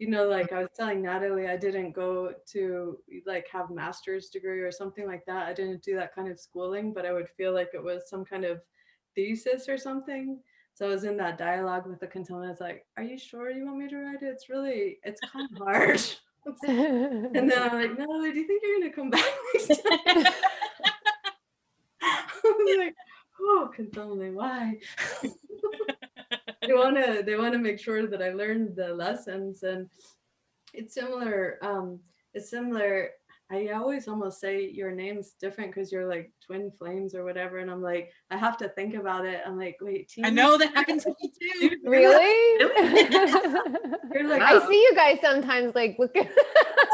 Like I was telling Natalie, I didn't go to like have master's degree or something like that. I didn't do that kind of schooling, but I would feel like it was some kind of thesis or something. So I was in that dialogue with the consultant. It's like, are you sure you want me to write it? It's kind of hard. And then I'm like, Natalie, do you think you're gonna come back next time? I was like, oh, consultant, why? They wanna make sure that I learned the lessons, and it's similar. It's similar. I always almost say your name's different because you're like twin flames or whatever, and I'm like, I have to think about it. I'm like, wait, Tina, I know that happens to me too. Really? you're like, I see you guys sometimes like look at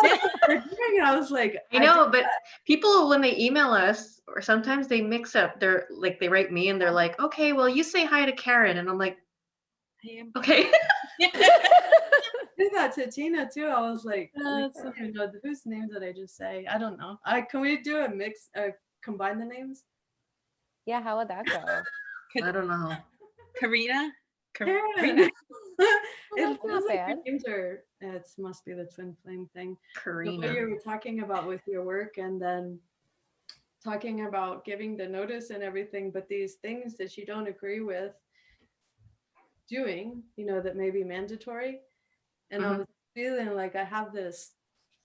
I was like, I know, but people, when they email us, or sometimes they mix up, they're like, they write me and they're like, okay, well, you say hi to Karen. And I'm like, I am. okay. I did that to Tina too. I was like, I don't even know whose name did I just say? I don't know. Can we do a mix? Combine the names? Yeah, how would that go? I don't know. Karina? Karen. That's not bad. Names are. It must be the twin flame thing. Karina. What you were talking about with your work, and then talking about giving the notice and everything, but these things that you don't agree with doing, that may be mandatory. And I was feeling like I have this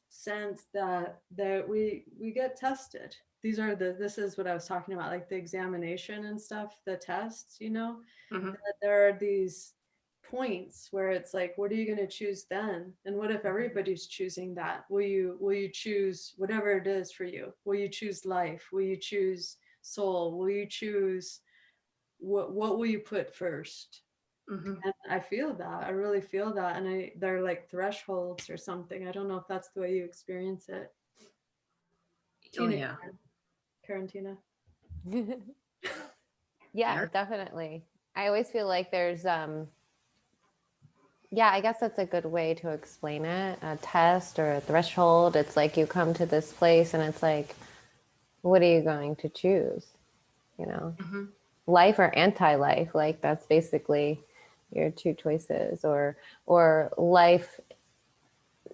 sense that we get tested. This is what I was talking about, like the examination and stuff, the tests, that there are these points where it's like, what are you going to choose then? And what if everybody's choosing that? Will you choose whatever it is for you? Will you choose life? Will you choose soul? Will you choose what will you put first? And I feel that. I really feel that. And they're like thresholds or something. I don't know if that's the way you experience it. Oh, Tina, yeah. Karen, Tina. Yeah, definitely. I always feel like there's yeah, I guess that's a good way to explain it. A test or a threshold. It's like you come to this place and it's like, what are you going to choose? Life or anti-life. Like that's basically your two choices, or life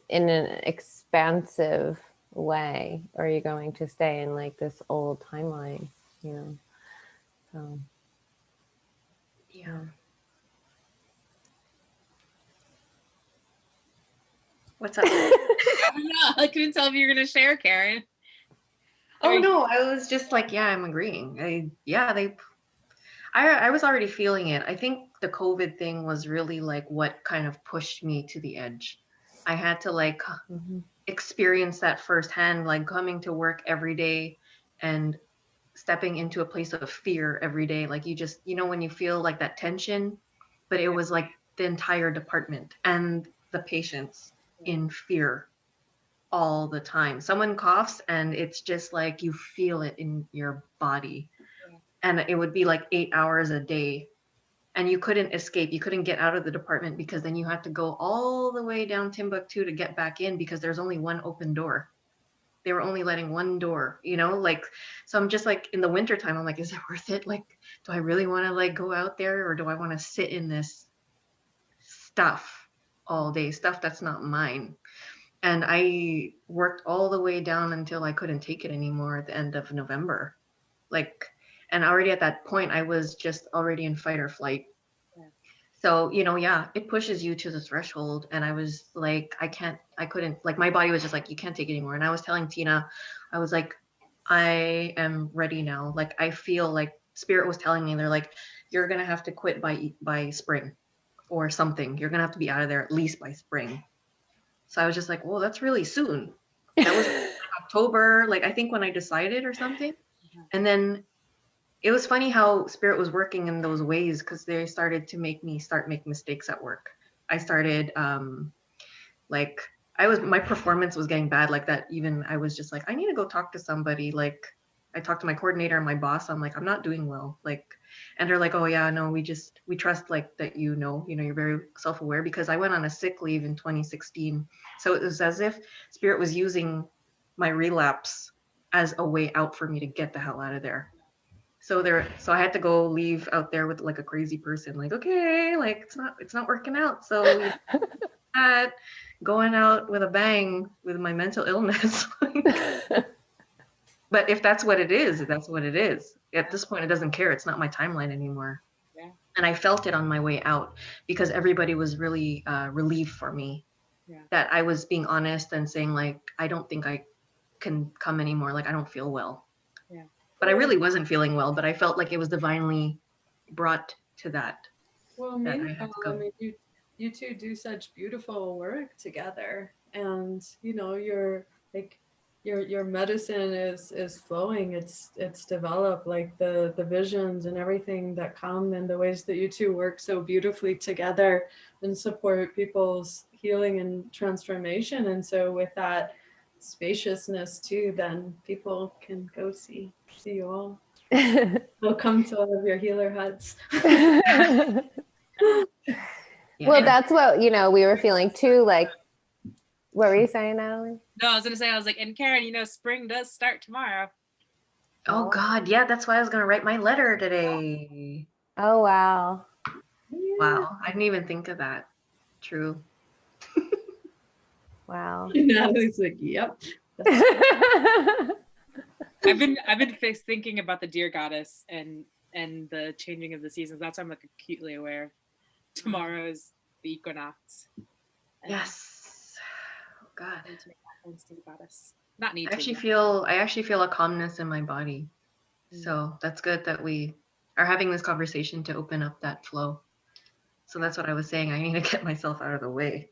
in an expansive way, or are you going to stay in like this old timeline, so Yeah. What's up? I don't know. I couldn't tell if you were going to share, Karen. Oh no, I was just like, yeah, I'm agreeing. I was already feeling it. I think the COVID thing was really like what kind of pushed me to the edge. I had to like experience that firsthand, like coming to work every day and stepping into a place of fear every day. Like you just, when you feel like that tension, but it was like the entire department and the patients in fear all the time. Someone coughs and it's just like you feel it in your body. And it would be like 8 hours a day. And you couldn't escape. You couldn't get out of the department because then you had to go all the way down Timbuktu to get back in because there's only one open door. They were only letting one door, so I'm just like in the wintertime, I'm like, is it worth it? Like, do I really want to like go out there, or do I want to sit in this stuff all day, stuff that's not mine? And I worked all the way down until I couldn't take it anymore at the end of November. And already at that point, I was just already in fight or flight. Yeah. So, it pushes you to the threshold. And I was like, I couldn't, like my body was just like, you can't take it anymore. And I was telling Tina, I was like, I am ready now. Like, I feel like Spirit was telling me, they're like, you're going to have to quit by spring or something. You're going to have to be out of there at least by spring. So I was just like, well, that's really soon. That was like October, like I think when I decided or something. And then it was funny how Spirit was working in those ways because they started to make me make mistakes at work. I started my performance was getting bad like that. Even I was just like, I need to go talk to somebody. Like I talked to my coordinator and my boss. I'm like, I'm not doing well. And they're like, oh yeah, no, we trust like that, you're very self-aware, because I went on a sick leave in 2016. So it was as if Spirit was using my relapse as a way out for me to get the hell out of there. So I had to go leave out there with like a crazy person, like, okay, like it's not working out. So going out with a bang with my mental illness. But if that's what it is, that's what it is. At this point, it doesn't care. It's not my timeline anymore. Yeah. And I felt it on my way out because everybody was really relieved for me that I was being honest and saying like, I don't think I can come anymore. Like, I don't feel well. Yeah. But I really wasn't feeling well, but I felt like it was divinely brought to that. Well, that I meanwhile, had to go. I mean, you two do such beautiful work together, and you know, your medicine is flowing. It's developed, like the visions and everything that come, and the ways that you two work so beautifully together and support people's healing and transformation. And so with that spaciousness too, then people can go see you all. They'll come to all of your healer huts. Well, that's what, you know, we were feeling too. Like, what were you saying, Natalie? No, I was gonna say, I was like, and Karen, you know, spring does start tomorrow. Oh God, yeah, that's why I was gonna write my letter today. Oh wow. Wow, I didn't even think of that. True. Wow. Natalie's like, yep. I've been thinking about the deer goddess and the changing of the seasons. That's why I'm like acutely aware. Tomorrow's the equinox. Yes. Oh God. Goddess. Not need I actually feel a calmness in my body. So that's good that we are having this conversation to open up that flow. So that's what I was saying. I need to get myself out of the way.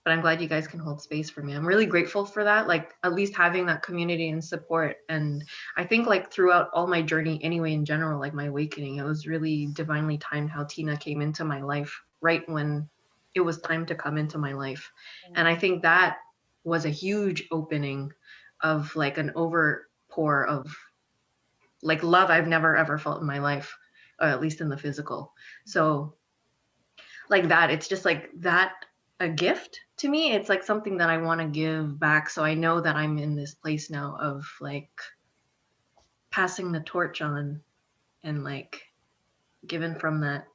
But I'm glad you guys can hold space for me. I'm really grateful for that, like at least having that community and support. And I think like throughout all my journey anyway, in general, like my awakening, it was really divinely timed how Tena came into my life right when it was time to come into my life. And I think that was a huge opening of like an overpour of like love I've never ever felt in my life, or at least in the physical. So like that, it's just like that a gift to me. It's like something that I want to give back. So I know that I'm in this place now of like passing the torch on and like giving from that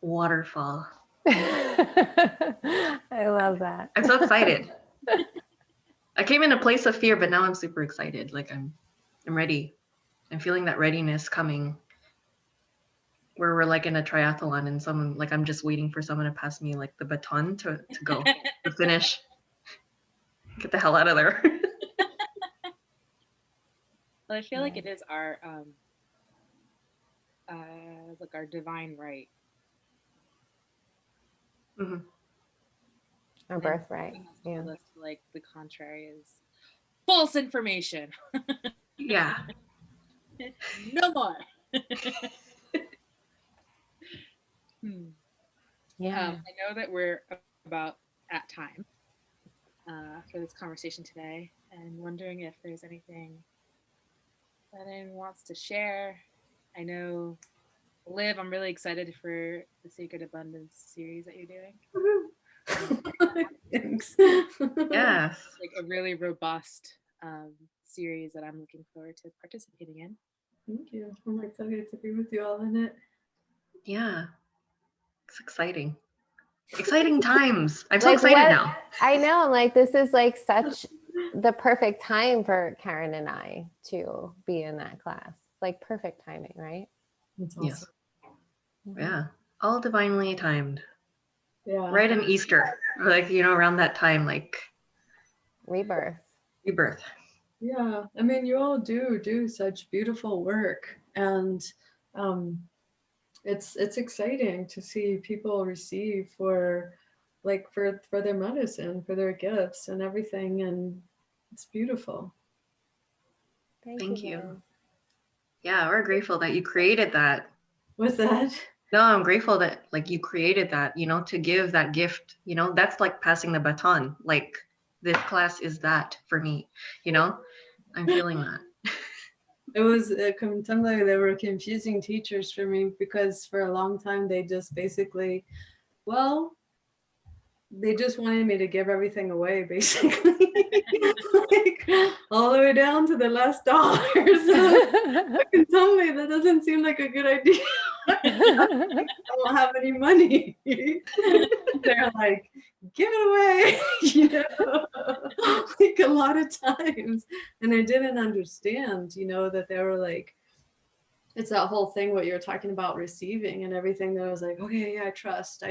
waterfall. I love that. I'm so excited. I came in a place of fear, but now I'm super excited. Like I'm ready. I'm feeling that readiness coming, where we're like in a triathlon and someone like I'm just waiting for someone to pass me like the baton to go to finish. Get the hell out of there. Well, I feel like it is our like our divine right. Mm-hmm. Our birthright. Yeah. Like the contrary is false information. Yeah. No more. Yeah. I know that we're about at time for this conversation today, and wondering if there's anything that anyone wants to share. I know, Liv, I'm really excited for the Sacred Abundance series that you're doing. Thanks. Yes. Like a really robust series that I'm looking forward to participating in. Thank you. I'm excited to be with you all in it. Yeah. It's exciting. Exciting times. I'm so Like excited what- now. I know. I'm like, this is like such the perfect time for Karen and I to be in that class. Like perfect timing, right? That's awesome. Yes. Yeah. All divinely timed. Yeah. Right in Easter. Like, you know, around that time, like Rebirth. Yeah. I mean, you all do such beautiful work, and it's exciting to see people receive for their medicine, for their gifts and everything, and it's beautiful. Thank you. Yeah, we're grateful that you created that. What's that? No, I'm grateful that like you created that, you know, to give that gift, you know, that's like passing the baton. Like this class is that for me, you know, I'm feeling that. It was sometimes they were confusing teachers for me, because for a long time they just basically, they just wanted me to give everything away, basically. Like, all the way down to the last dollar. So fucking tell me that doesn't seem like a good idea. I don't have any money. They're like, give it away, you know, like a lot of times. And I didn't understand, you know, that they were like, it's that whole thing what you're talking about, receiving and everything, that I was like, okay, yeah, I trust.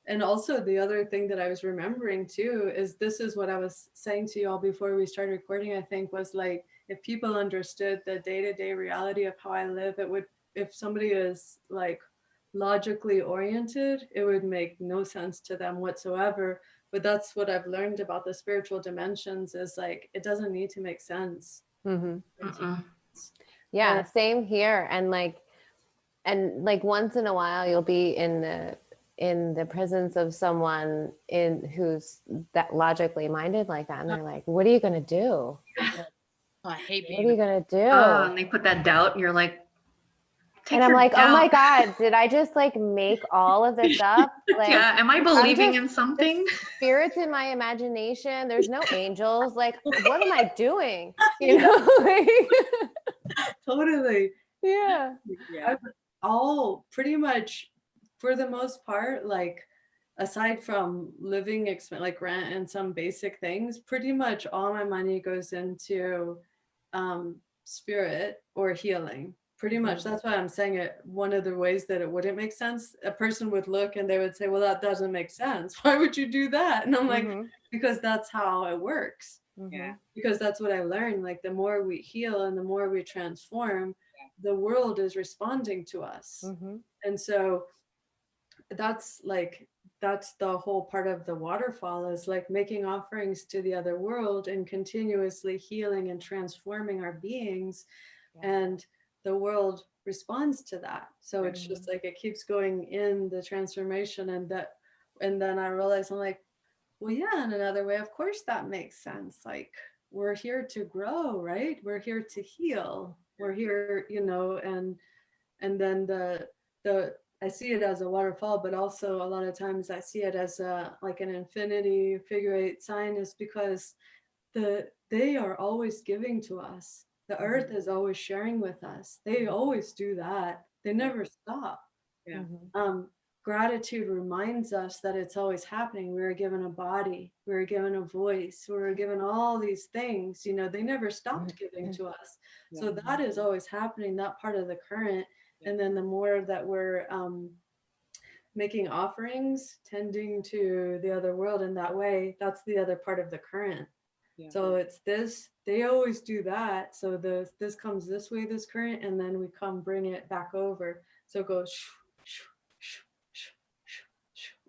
And also the other thing that I was remembering too is, this is what I was saying to y'all before we started recording, I think, was like, if people understood the day-to-day reality of how I live, it would, if somebody is like logically oriented, it would make no sense to them whatsoever. But that's what I've learned about the spiritual dimensions, is like, it doesn't need to make sense. Yeah, same here. And like once in a while you'll be in the presence of someone who's that logically minded like that, and they're like, what are you gonna do? Oh, I hate What are you gonna do? And they put that doubt, and you're like, and I'm like, oh my God, did I just like make all of this up? Like, yeah, am I believing in something? Spirits in my imagination. There's no angels. Like, what am I doing? You know? Totally. Yeah. All pretty much, for the most part, like, aside from living expense like rent and some basic things, pretty much all my money goes into spirit or healing. Pretty much. That's why I'm saying it. One of the ways that it wouldn't make sense, a person would look and they would say, well, that doesn't make sense. Why would you do that? And I'm like, because that's how it works. Yeah. Because that's what I learned. Like, the more we heal and the more we transform, the world is responding to us. And so that's the whole part of the waterfall, is like making offerings to the other world and continuously healing and transforming our beings. And the world responds to that. So it's just like, it keeps going in the transformation. And then I realized, I'm like, well, yeah, in another way, of course that makes sense. Like, we're here to grow, right? We're here to heal. We're here, and then the I see it as a waterfall, but also a lot of times I see it as like an infinity figure 8 sign, is because they are always giving to us. The earth is always sharing with us. They always do that. They never stop. Yeah. Gratitude reminds us that it's always happening. We were given a body, we were given a voice, we were given all these things. They never stopped giving to us. So that is always happening, that part of the current. And then the more that we're making offerings, tending to the other world in that way, that's the other part of the current. So it's this, they always do that. So this comes this way, this current, and then we come bring it back over. So it goes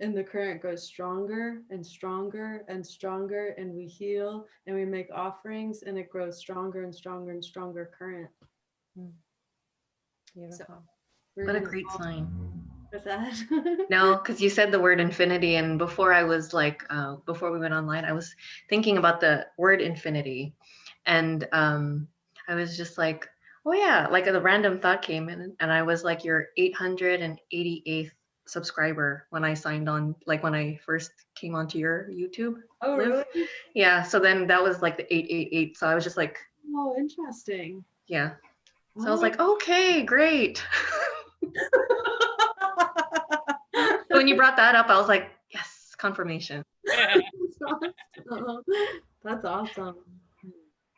and the current goes stronger and stronger and stronger, and we heal and we make offerings, and it grows stronger and stronger and stronger current. Beautiful. So, what a great sign. What's that? No, because you said the word infinity, and before I was like, before we went online, I was thinking about the word infinity, and I was just like, oh yeah, like the random thought came in, and I was like your 888th subscriber when I signed on, like when I first came onto your YouTube. Oh, Liv. really? Yeah. So then that was like the 888. So I was just like, oh, interesting. Yeah. So I was like, okay, great. When you brought that up, I was like, yes, confirmation. That's awesome.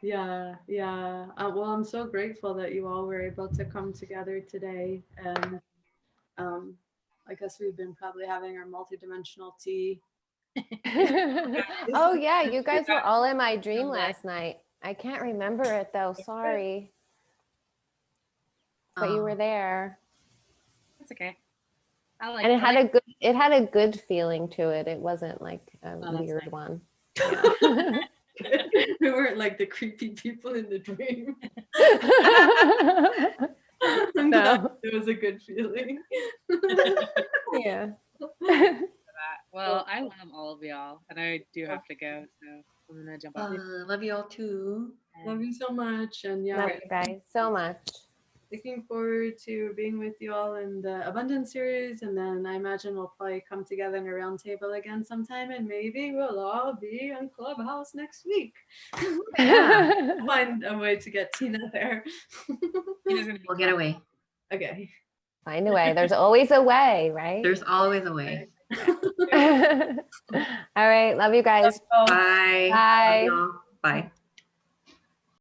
Yeah. Well, I'm so grateful that you all were able to come together today. And I guess we've been probably having our multidimensional tea. Oh yeah, you guys were all in my dream last night. I can't remember it though, sorry. But you were there. That's okay. And it had a good feeling to it. It wasn't like a weird nice. one. Yeah. We weren't like the creepy people in the dream. I'm glad it was a good feeling. Yeah. Well, I love all of y'all, and I do have to go, so I'm gonna jump off. Love you all too. Love you so much, and Love you guys so much. Looking forward to being with you all in the Abundance series, and then I imagine we'll probably come together in a round table again sometime, and maybe we'll all be on Clubhouse next week. Yeah, find a way to get Tina there. We'll get away. Okay. Find a way. There's always a way, right? There's always a way. All right. Love you guys. Bye. Bye. Love y'all. Bye.